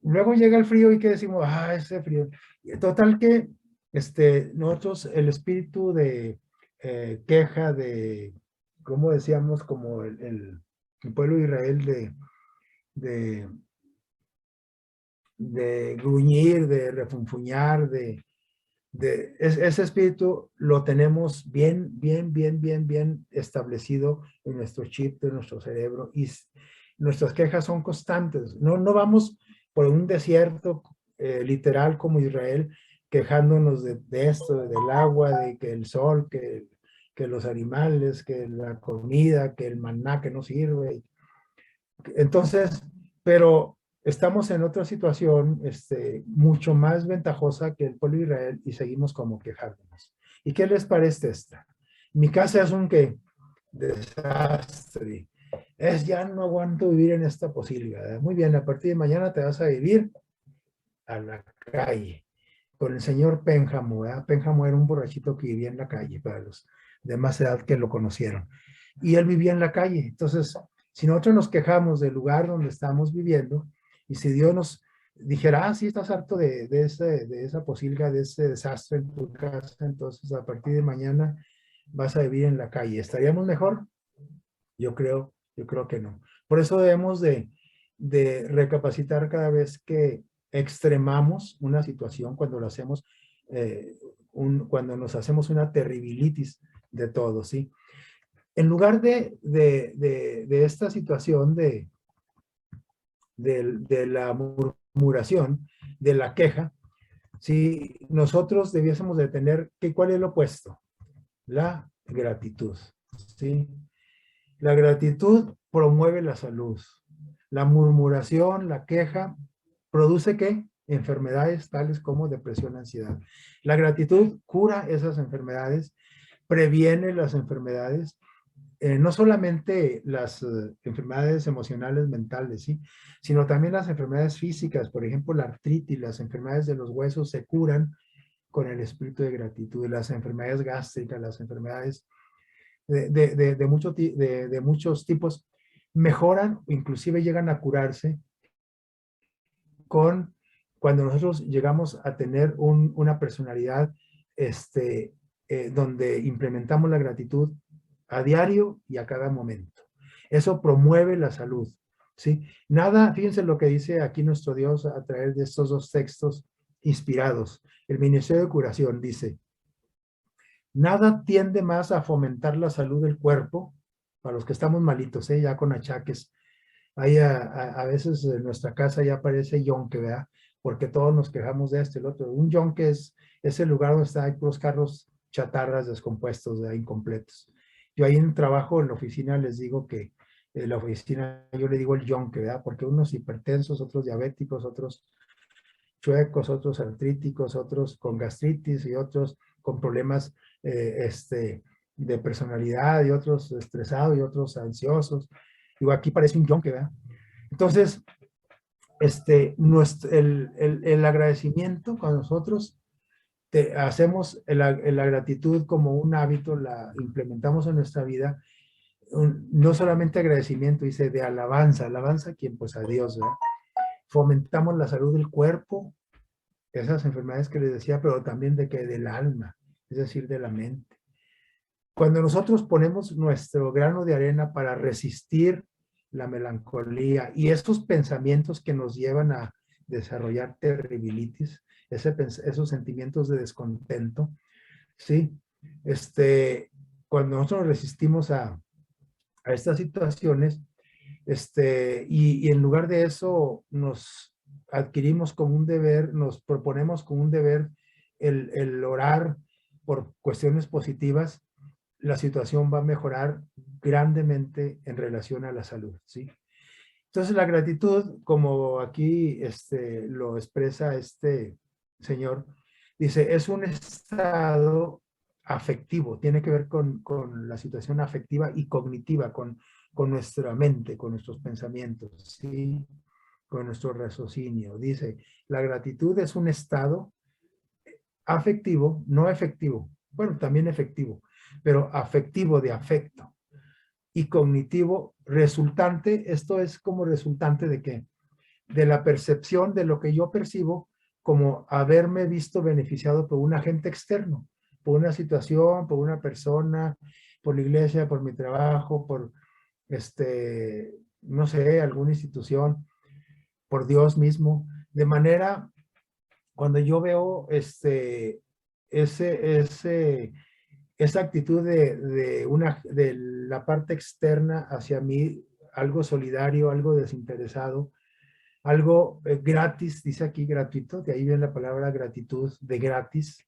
Luego llega el frío y que decimos, ese frío. Total que nosotros, el espíritu de queja, de, ¿cómo decíamos? Como el pueblo de Israel de, de gruñir, de refunfuñar, ese espíritu lo tenemos bien, bien, bien, bien, bien establecido en nuestro chip, en nuestro cerebro, y nuestras quejas son constantes. No vamos por un desierto literal como Israel, quejándonos de esto, del agua, de que el sol, que los animales, que la comida, que el maná que no sirve. Entonces, pero estamos en otra situación mucho más ventajosa que el pueblo de Israel y seguimos como quejándonos. ¿Y qué les parece esta? Mi casa es un que desastre. Ya no aguanto vivir en esta posibilidad. Muy bien, a partir de mañana te vas a vivir a la calle con el señor Pénjamo. Pénjamo era un borrachito que vivía en la calle para los de más edad que lo conocieron. Y él vivía en la calle. Entonces, si nosotros nos quejamos del lugar donde estamos viviendo y si Dios nos dijera, sí, estás harto de esa posilga, de ese desastre en tu casa, entonces a partir de mañana vas a vivir en la calle. ¿Estaríamos mejor? Yo creo que no. Por eso debemos de recapacitar cada vez que extremamos una situación, cuando lo hacemos, cuando nos hacemos una terribilitis de todo, ¿sí? En lugar de esta situación de la murmuración, de la queja, ¿sí? Nosotros debiésemos de tener, ¿cuál es lo opuesto? La gratitud, ¿sí? La gratitud promueve la salud. La murmuración, la queja, produce ¿qué? Enfermedades tales como depresión, ansiedad. La gratitud cura esas enfermedades, previene las enfermedades, no solamente las enfermedades emocionales, mentales, ¿sí? Sino también las enfermedades físicas, por ejemplo, la artritis, las enfermedades de los huesos se curan con el espíritu de gratitud, las enfermedades gástricas, las enfermedades de muchos tipos mejoran, inclusive llegan a curarse cuando nosotros llegamos a tener una personalidad donde implementamos la gratitud a diario y a cada momento. Eso promueve la salud, ¿sí? Nada, fíjense lo que dice aquí nuestro Dios a través de estos dos textos inspirados. El Ministerio de Curación dice, nada tiende más a fomentar la salud del cuerpo, para los que estamos malitos, ya con achaques. Ahí a veces en nuestra casa ya aparece yonque, ¿verdad? Porque todos nos quejamos de esto y el otro. Un yonque es el lugar donde están los carros chatarras descompuestos, ¿verdad? Incompletos. Yo ahí en trabajo, en la oficina, les digo que en la oficina yo le digo el yonque, ¿verdad? Porque unos hipertensos, otros diabéticos, otros chuecos, otros artríticos, otros con gastritis y otros con problemas de personalidad y otros estresados y otros ansiosos. Digo, aquí parece un yonque, ¿verdad? Entonces, el agradecimiento con nosotros hacemos la gratitud como un hábito, la implementamos en nuestra vida, no solamente agradecimiento, dice de alabanza, alabanza a quién, pues a Dios, ¿verdad? Fomentamos la salud del cuerpo, esas enfermedades que les decía, pero también de que del alma, es decir, de la mente. Cuando nosotros ponemos nuestro grano de arena para resistir la melancolía y esos pensamientos que nos llevan a desarrollar terribilitis, esos sentimientos de descontento, ¿sí? Cuando nosotros resistimos a estas situaciones, y en lugar de eso nos adquirimos como un deber, nos proponemos como un deber el orar por cuestiones positivas, la situación va a mejorar grandemente en relación a la salud, ¿sí? Entonces la gratitud, como aquí lo expresa este señor, dice, es un estado afectivo, tiene que ver con la situación afectiva y cognitiva, con nuestra mente, con nuestros pensamientos, ¿sí? Con nuestro raciocinio. Dice, la gratitud es un estado afectivo, no efectivo, bueno, también efectivo, pero afectivo de afecto y cognitivo resultante, esto es como resultante de qué? De la percepción de lo que yo percibo como haberme visto beneficiado por un agente externo, por una situación, por una persona, por la iglesia, por mi trabajo, por no sé, alguna institución, por Dios mismo, de manera, cuando yo veo ese, esa actitud de la parte externa hacia mí, algo solidario, algo desinteresado, algo gratis, dice aquí gratuito, de ahí viene la palabra gratitud, de gratis,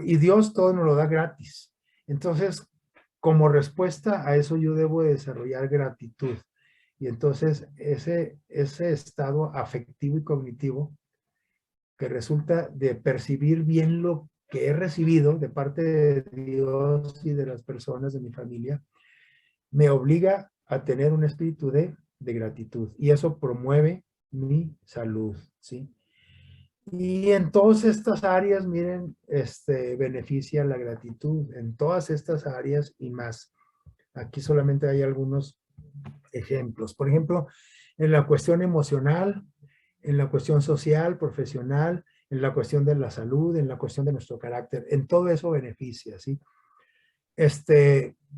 y Dios todo nos lo da gratis. Entonces, como respuesta a eso yo debo desarrollar gratitud. Y entonces ese estado afectivo y cognitivo que resulta de percibir bien lo que he recibido de parte de Dios y de las personas de mi familia, me obliga a tener un espíritu de gratitud. Y eso promueve mi salud, ¿sí? Y en todas estas áreas, miren, beneficia la gratitud, en todas estas áreas y más. Aquí solamente hay algunos ejemplos. Por ejemplo, en la cuestión emocional, en la cuestión social, profesional, en la cuestión de la salud, en la cuestión de nuestro carácter, en todo eso beneficia, ¿sí?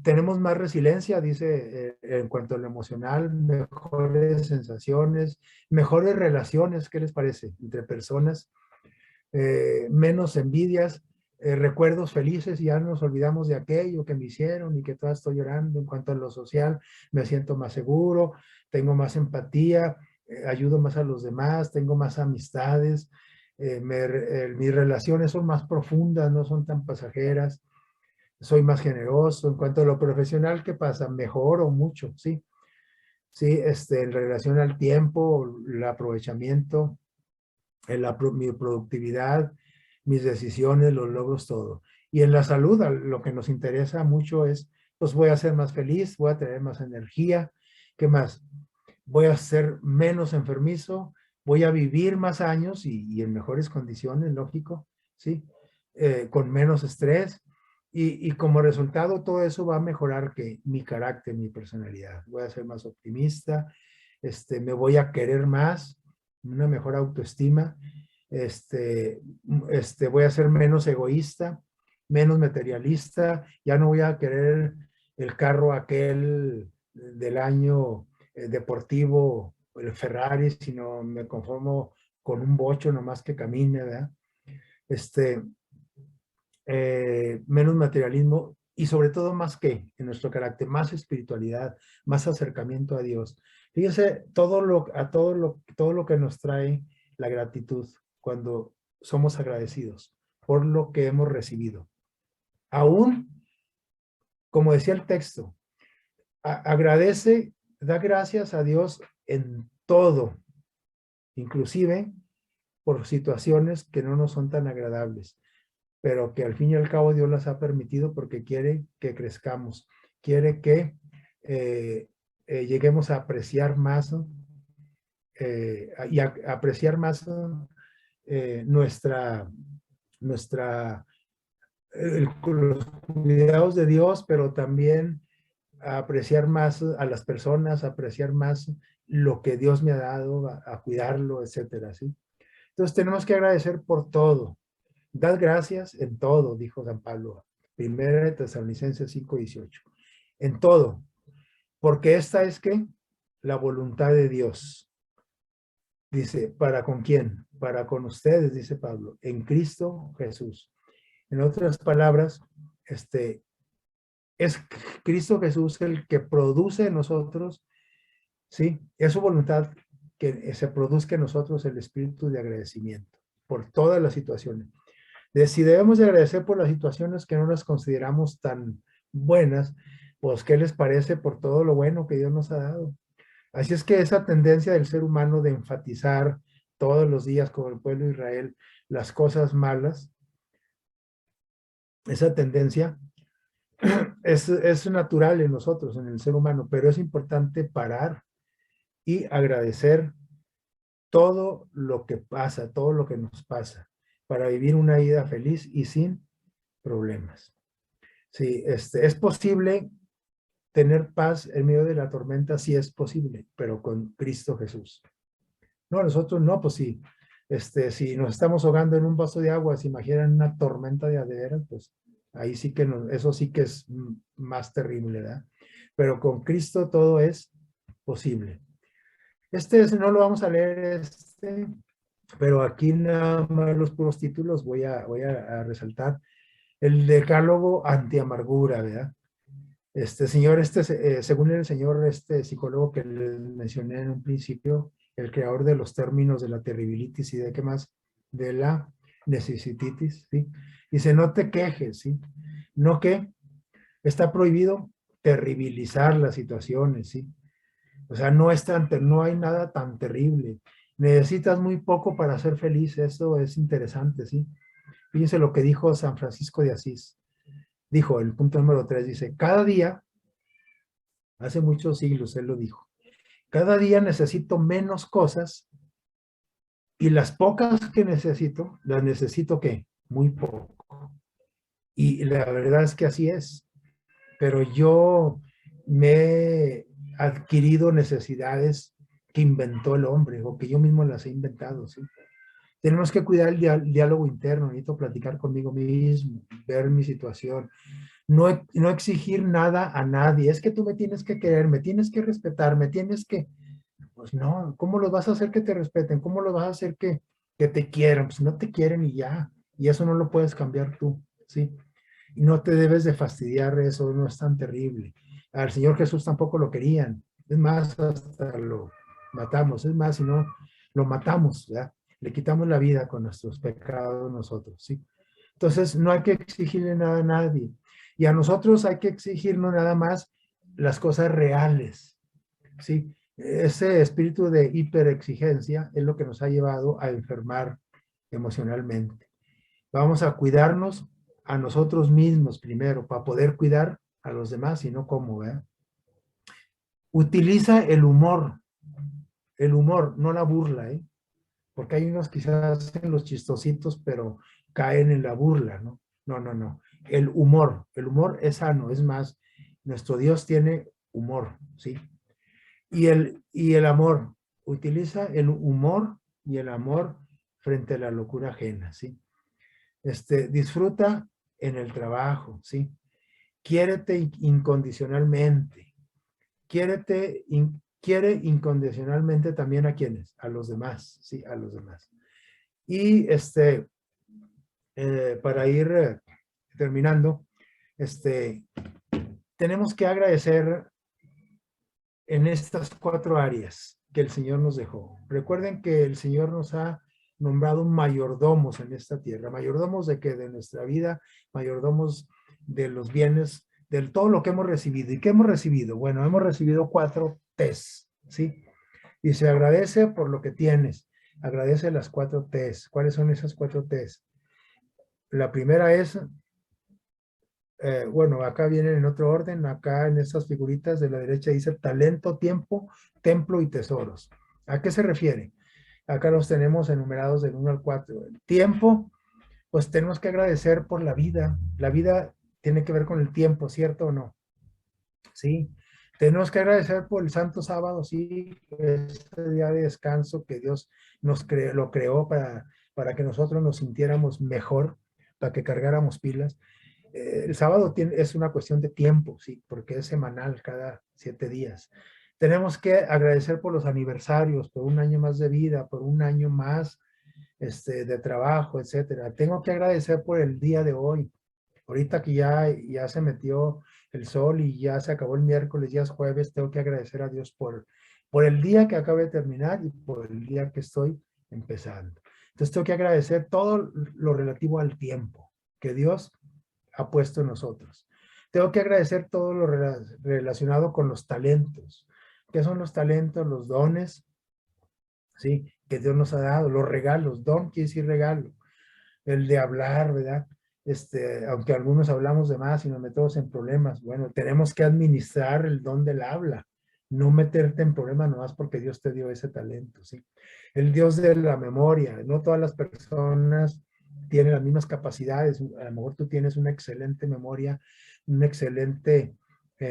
Tenemos más resiliencia, dice, en cuanto a lo emocional, mejores sensaciones, mejores relaciones, ¿qué les parece? Entre personas, menos envidias, recuerdos felices, ya nos olvidamos de aquello que me hicieron y que todavía estoy llorando. En cuanto a lo social, me siento más seguro, tengo más empatía, ayudo más a los demás, tengo más amistades, mis relaciones son más profundas, no son tan pasajeras, soy más generoso. En cuanto a lo profesional, ¿qué pasa? Mejoro mucho, ¿sí? Sí, en relación al tiempo, el aprovechamiento, mi productividad, mis decisiones, los logros, todo. Y en la salud, lo que nos interesa mucho es, pues voy a ser más feliz, voy a tener más energía, ¿qué más? Voy a ser menos enfermizo, voy a vivir más años y en mejores condiciones, lógico, ¿sí? Con menos estrés. Y como resultado, todo eso va a mejorar que mi carácter, mi personalidad. Voy a ser más optimista, me voy a querer más, una mejor autoestima, voy a ser menos egoísta, menos materialista, ya no voy a querer el carro aquel del año deportivo, el Ferrari, sino me conformo con un bocho nomás que camine, ¿verdad? Menos materialismo y sobre todo más que en nuestro carácter, más espiritualidad, más acercamiento a Dios. Fíjense todo lo que nos trae la gratitud cuando somos agradecidos por lo que hemos recibido. Aún, como decía el texto, agradece, da gracias a Dios en todo, inclusive por situaciones que no nos son tan agradables, pero que al fin y al cabo Dios las ha permitido porque quiere que crezcamos, quiere que lleguemos a apreciar más y a apreciar más nuestra nuestra, los cuidados de Dios, pero también a apreciar más a las personas, a apreciar más lo que Dios me ha dado, a cuidarlo, etcétera, ¿sí? Entonces tenemos que agradecer por todo. Dad gracias en todo, dijo San Pablo. Primera de Tesalonicenses 5:18. En todo. Porque esta es que la voluntad de Dios. Dice, ¿para con quién? Para con ustedes, dice Pablo, en Cristo Jesús. En otras palabras, es Cristo Jesús el que produce en nosotros, ¿sí? Es su voluntad que se produzca en nosotros el espíritu de agradecimiento por todas las situaciones. Si debemos de agradecer por las situaciones que no las consideramos tan buenas, pues ¿qué les parece por todo lo bueno que Dios nos ha dado? Así es que esa tendencia del ser humano de enfatizar todos los días, como el pueblo de Israel, las cosas malas, esa tendencia es natural en nosotros, en el ser humano, pero es importante parar y agradecer todo lo que pasa, todo lo que nos pasa, para vivir una vida feliz y sin problemas. Sí, es posible tener paz en medio de la tormenta, sí es posible, pero con Cristo Jesús. No, nosotros no, pues sí. Si nos estamos ahogando en un vaso de agua, se imaginan una tormenta de adeveras, pues ahí sí que no, eso sí que es más terrible, ¿verdad? Pero con Cristo todo es posible. No lo vamos a leer, pero aquí nada más los puros títulos voy a resaltar. El decálogo anti-amargura, ¿verdad? Señor, según el señor, psicólogo que les mencioné en un principio, el creador de los términos de la terribilitis y de qué más, de la necesititis, ¿sí? Dice, no te quejes, ¿sí? No que está prohibido terribilizar las situaciones, ¿sí? O sea, no hay nada tan terrible. Necesitas muy poco para ser feliz, eso es interesante, ¿sí? Fíjense lo que dijo San Francisco de Asís. Dijo, el punto número 3, dice, cada día, hace muchos siglos él lo dijo, cada día necesito menos cosas y las pocas que necesito, las necesito ¿qué? Muy poco. Y la verdad es que así es. Pero yo me he adquirido necesidades que inventó el hombre o que yo mismo las he inventado, ¿sí? Tenemos que cuidar el diálogo interno, necesito platicar conmigo mismo, ver mi situación, no exigir nada a nadie, es que tú me tienes que querer, me tienes que respetar, me tienes que, pues no, ¿cómo los vas a hacer que te respeten? ¿Cómo los vas a hacer que te quieran? Pues no te quieren y ya, y eso no lo puedes cambiar tú, ¿sí? Y no te debes de fastidiar, eso no es tan terrible. Al Señor Jesús tampoco lo querían, es más, hasta lo matamos, es más, si no, lo matamos, ¿ya? Le quitamos la vida con nuestros pecados nosotros, ¿sí? Entonces, no hay que exigirle nada a nadie. Y a nosotros hay que exigirnos nada más las cosas reales, ¿sí? Ese espíritu de hiperexigencia es lo que nos ha llevado a enfermar emocionalmente. Vamos a cuidarnos a nosotros mismos primero para poder cuidar a los demás y no cómo, ¿verdad? Utiliza el humor, no la burla, ¿eh? Porque hay unos quizás hacen los chistositos, pero caen en la burla, ¿no? No, no, no. El humor es sano, es más, nuestro Dios tiene humor, ¿sí? Y el amor, utiliza el humor y el amor frente a la locura ajena, ¿sí? Disfruta en el trabajo, ¿sí? Quiérete incondicionalmente. Quiere incondicionalmente también a quienes, a los demás, ¿sí? A los demás. Y para ir terminando, tenemos que agradecer en estas 4 áreas que el Señor nos dejó. Recuerden que el Señor nos ha nombrado mayordomos en esta tierra. ¿Mayordomos de qué? De nuestra vida, mayordomos de los bienes, de todo lo que hemos recibido. ¿Y qué hemos recibido? Bueno, hemos recibido 4 T's, ¿sí? Y se agradece por lo que tienes. Agradece las 4 T's. ¿Cuáles son esas 4 T's? La primera es, bueno, acá vienen en otro orden, acá en estas figuritas de la derecha dice talento, tiempo, templo y tesoros. ¿A qué se refiere? Acá los tenemos enumerados del 1 al 4. El tiempo pues tenemos que agradecer por la vida. La vida tiene que ver con el tiempo, ¿cierto o no? Sí. Tenemos que agradecer por el Santo Sábado, sí, este día de descanso que Dios lo creó para que nosotros nos sintiéramos mejor, para que cargáramos pilas. El sábado es una cuestión de tiempo, sí, porque es semanal, cada 7 días. Tenemos que agradecer por los aniversarios, por un año más de vida, por un año más de trabajo, etcétera. Tengo que agradecer por el día de hoy. Ahorita que ya se metió el sol y ya se acabó el miércoles, ya es jueves, tengo que agradecer a Dios por el día que acaba de terminar y por el día que estoy empezando. Entonces tengo que agradecer todo lo relativo al tiempo que Dios ha puesto en nosotros. Tengo que agradecer todo lo relacionado con los talentos. ¿Qué son los talentos? Los dones, ¿sí? Que Dios nos ha dado, los regalos. Don quiere decir regalo. El de hablar, ¿verdad? Aunque algunos hablamos de más y nos metemos en problemas, bueno, tenemos que administrar el don del habla, no meterte en problemas nomás porque Dios te dio ese talento, ¿sí? El Dios de la memoria, no todas las personas tienen las mismas capacidades, a lo mejor tú tienes una excelente memoria, una excelente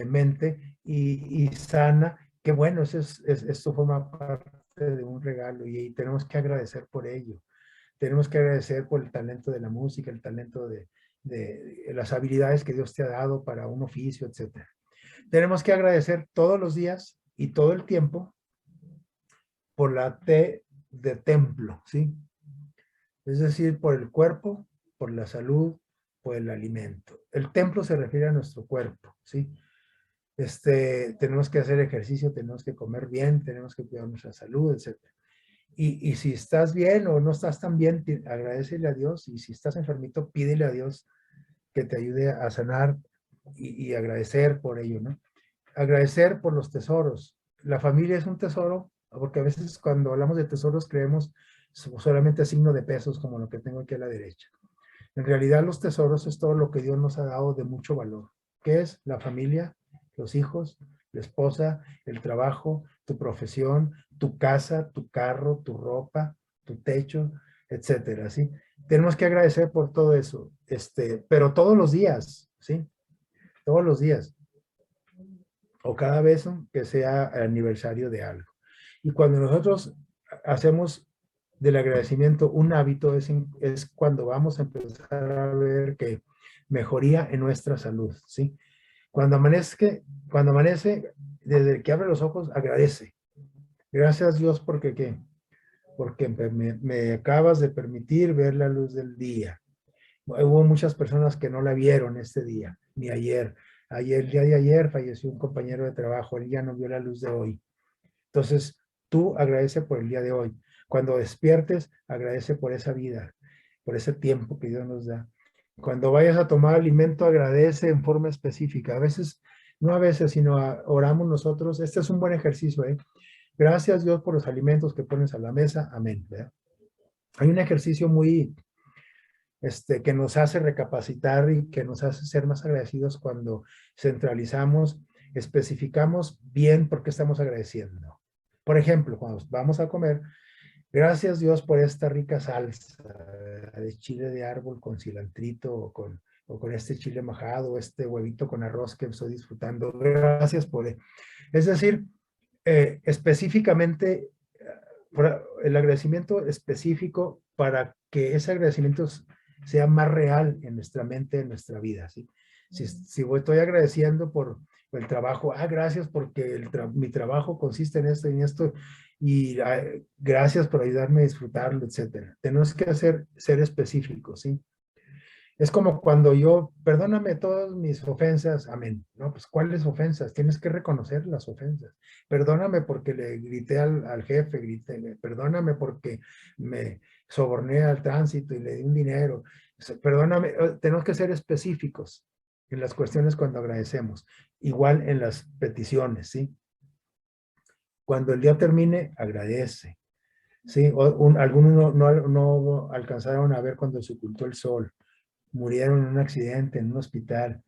mente y sana, que bueno, esto forma parte de un regalo y tenemos que agradecer por ello. Tenemos que agradecer por el talento de la música, el talento de las habilidades que Dios te ha dado para un oficio, etcétera. Tenemos que agradecer todos los días y todo el tiempo por la T de templo, ¿sí? Es decir, por el cuerpo, por la salud, por el alimento. El templo se refiere a nuestro cuerpo, ¿sí? Tenemos que hacer ejercicio, tenemos que comer bien, tenemos que cuidar nuestra salud, etcétera. Y si estás bien o no estás tan bien, agradecele a Dios. Y si estás enfermito, pídele a Dios que te ayude a sanar y agradecer por ello, ¿no? Agradecer por los tesoros. La familia es un tesoro, porque a veces cuando hablamos de tesoros creemos solamente signo de pesos, como lo que tengo aquí a la derecha. En realidad los tesoros es todo lo que Dios nos ha dado de mucho valor. ¿Qué es? La familia, los hijos, la esposa, el trabajo, tu profesión, tu casa, tu carro, tu ropa, tu techo, etcétera, ¿sí? Tenemos que agradecer por todo eso, pero todos los días, ¿sí? Todos los días, o cada vez que sea aniversario de algo. Y cuando nosotros hacemos del agradecimiento un hábito, es cuando vamos a empezar a ver que mejoría en nuestra salud, ¿sí? Cuando amanece, desde que abre los ojos, agradece. Gracias Dios porque ¿qué? Porque me acabas de permitir ver la luz del día. Hubo muchas personas que no la vieron este día, ni ayer. El día de ayer falleció un compañero de trabajo, él ya no vio la luz de hoy. Entonces, tú agradece por el día de hoy. Cuando despiertes, agradece por esa vida, por ese tiempo que Dios nos da. Cuando vayas a tomar alimento, agradece en forma específica. A veces, no a veces, sino oramos nosotros. Este es un buen ejercicio, ¿eh? Gracias Dios por los alimentos que pones a la mesa. Amén. ¿Verdad? Hay un ejercicio muy, que nos hace recapacitar y que nos hace ser más agradecidos cuando centralizamos, especificamos bien por qué estamos agradeciendo. Por ejemplo, cuando vamos a comer, gracias Dios por esta rica salsa de chile de árbol con cilantrito o con este chile majado, este huevito con arroz que estoy disfrutando. Gracias por él. Es decir, específicamente, el agradecimiento específico para que ese agradecimiento sea más real en nuestra mente, en nuestra vida, ¿sí? Si estoy agradeciendo por el trabajo, gracias porque mi trabajo consiste en esto y en esto, y gracias por ayudarme a disfrutarlo, etcétera. Tenemos que ser específicos, ¿sí? Es como cuando perdóname todas mis ofensas, amén. No, pues ¿cuáles ofensas? Tienes que reconocer las ofensas. Perdóname porque le grité al jefe, perdóname porque me soborné al tránsito y le di un dinero. Perdóname, tenemos que ser específicos en las cuestiones cuando agradecemos. Igual en las peticiones, ¿sí? Cuando el día termine, agradece. ¿Sí? Algunos no alcanzaron a ver cuando se ocultó el sol, murieron en un accidente, en un hospital.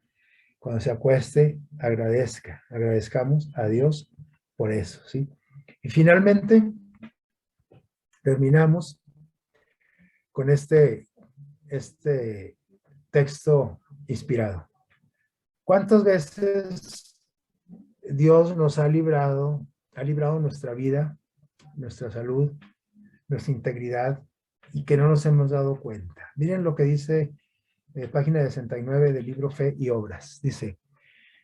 Cuando se acueste, agradezcamos a Dios por eso, ¿sí? Y finalmente, terminamos con este texto inspirado. ¿Cuántas veces Dios nos ha librado nuestra vida, nuestra salud, nuestra integridad, y que no nos hemos dado cuenta? Miren lo que dice página 69 del libro Fe y Obras. Dice: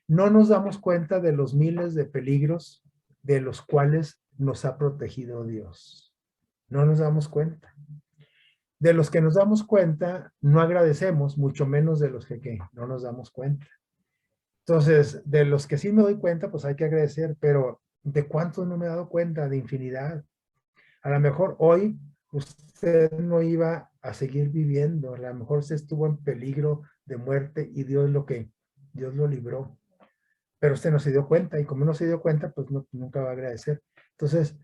no nos damos cuenta de los miles de peligros de los cuales nos ha protegido Dios. No nos damos cuenta. De los que nos damos cuenta, no agradecemos, mucho menos de los que no nos damos cuenta. Entonces, de los que sí me doy cuenta, pues hay que agradecer, pero ¿de cuántos no me he dado cuenta? De infinidad. A lo mejor hoy usted no iba a seguir viviendo, a lo mejor se estuvo en peligro de muerte y Dios lo libró, pero usted no se dio cuenta, y como no se dio cuenta, pues nunca va a agradecer. Entonces,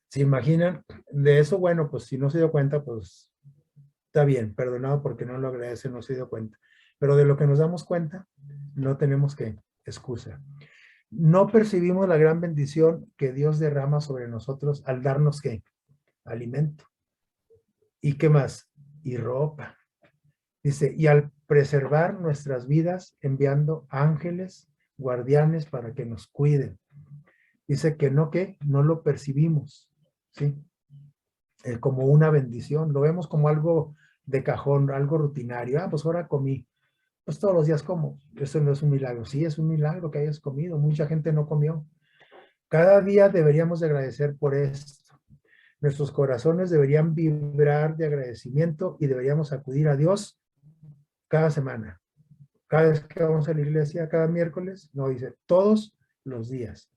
¿se imaginan? De eso, bueno, pues si no se dio cuenta, pues está bien, perdonado porque no lo agradece, no se dio cuenta. Pero de lo que nos damos cuenta, no tenemos excusa. No percibimos la gran bendición que Dios derrama sobre nosotros al darnos alimento. ¿Y qué más? Y ropa. Dice, y al preservar nuestras vidas enviando ángeles, guardianes para que nos cuiden. Dice que no lo percibimos, ¿sí? Como una bendición, lo vemos como algo de cajón, algo rutinario. Pues ahora comí, pues todos los días como. Eso no es un milagro. Sí, es un milagro que hayas comido, mucha gente no comió. Cada día deberíamos de agradecer por esto. Nuestros corazones deberían vibrar de agradecimiento y deberíamos acudir a Dios cada semana. Cada vez que vamos a la iglesia, cada miércoles, no, dice todos los días,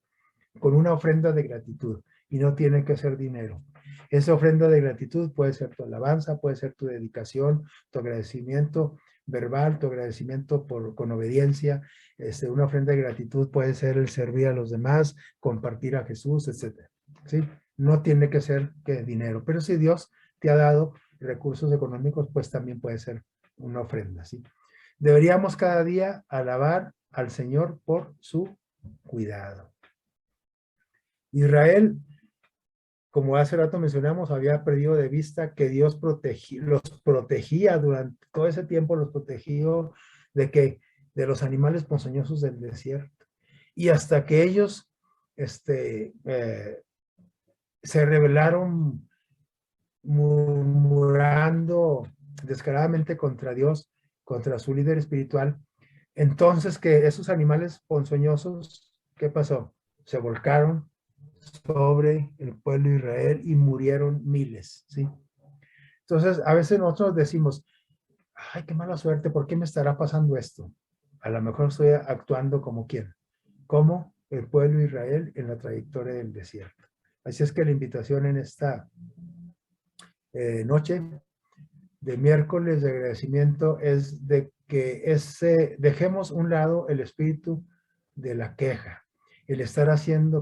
con una ofrenda de gratitud, y no tiene que ser dinero. Esa ofrenda de gratitud puede ser tu alabanza, puede ser tu dedicación, tu agradecimiento verbal, tu agradecimiento con obediencia. Una ofrenda de gratitud puede ser el servir a los demás, compartir a Jesús, etc. ¿Sí? No tiene que ser dinero, pero si Dios te ha dado recursos económicos, pues también puede ser una ofrenda, ¿sí? Deberíamos cada día alabar al Señor por su cuidado. Israel, como hace rato mencionamos, había perdido de vista que Dios los protegía durante todo ese tiempo, los protegió de los animales ponzoñosos del desierto. Y hasta que ellos se rebelaron murmurando descaradamente contra Dios, contra su líder espiritual, entonces que esos animales ponzoñosos, ¿qué pasó? Se volcaron sobre el pueblo de Israel y murieron miles, ¿sí? Entonces, a veces nosotros decimos, ay, qué mala suerte, ¿por qué me estará pasando esto? A lo mejor estoy actuando como quién, como el pueblo de Israel en la trayectoria del desierto. Así es que la invitación en esta noche de miércoles de agradecimiento es de que dejemos un lado el espíritu de la queja, el estar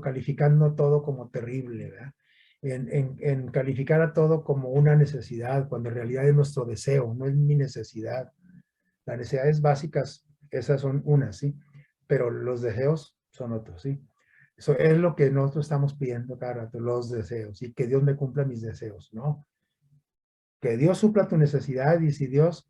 calificando todo como terrible, ¿verdad? En calificar a todo como una necesidad, cuando en realidad es nuestro deseo, no es mi necesidad. Las necesidades básicas, esas son unas, ¿sí? Pero los deseos son otros, ¿sí? Eso es lo que nosotros estamos pidiendo cada rato, los deseos, y que Dios me cumpla mis deseos, ¿no? Que Dios supla tu necesidad, y si Dios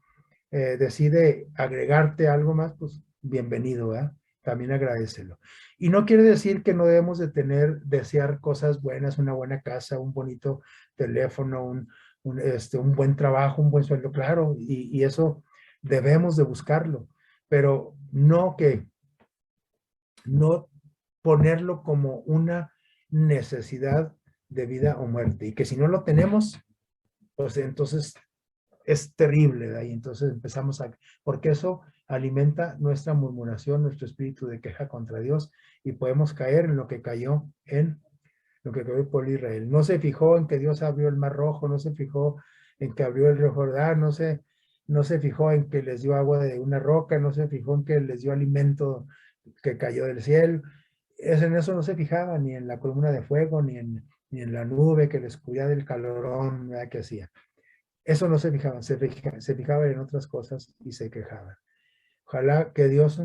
decide agregarte algo más, pues bienvenido, ¿eh? También agradecelo. Y no quiere decir que no debemos de desear cosas buenas, una buena casa, un bonito teléfono, un buen trabajo, un buen sueldo, claro, y eso debemos de buscarlo, pero no ponerlo como una necesidad de vida o muerte, y que si no lo tenemos, pues entonces es terrible de ahí. Entonces porque eso alimenta nuestra murmuración, nuestro espíritu de queja contra Dios, y podemos caer en lo que cayó el pueblo de Israel. No se fijó en que Dios abrió el Mar Rojo, no se fijó en que abrió el río Jordán, no se fijó en que les dio agua de una roca, no se fijó en que les dio alimento que cayó del cielo. En eso no se fijaba, ni en la columna de fuego, ni en la nube que les cubría del calorón, ¿verdad? Que hacía. Eso no se fijaban, se fijaban en otras cosas y se quejaban. Ojalá que Dios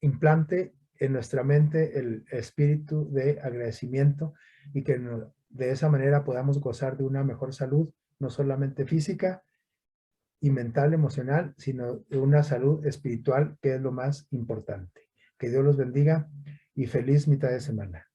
implante en nuestra mente el espíritu de agradecimiento, y que de esa manera podamos gozar de una mejor salud, no solamente física, y mental, emocional, sino de una salud espiritual, que es lo más importante. Que Dios los bendiga y feliz mitad de semana.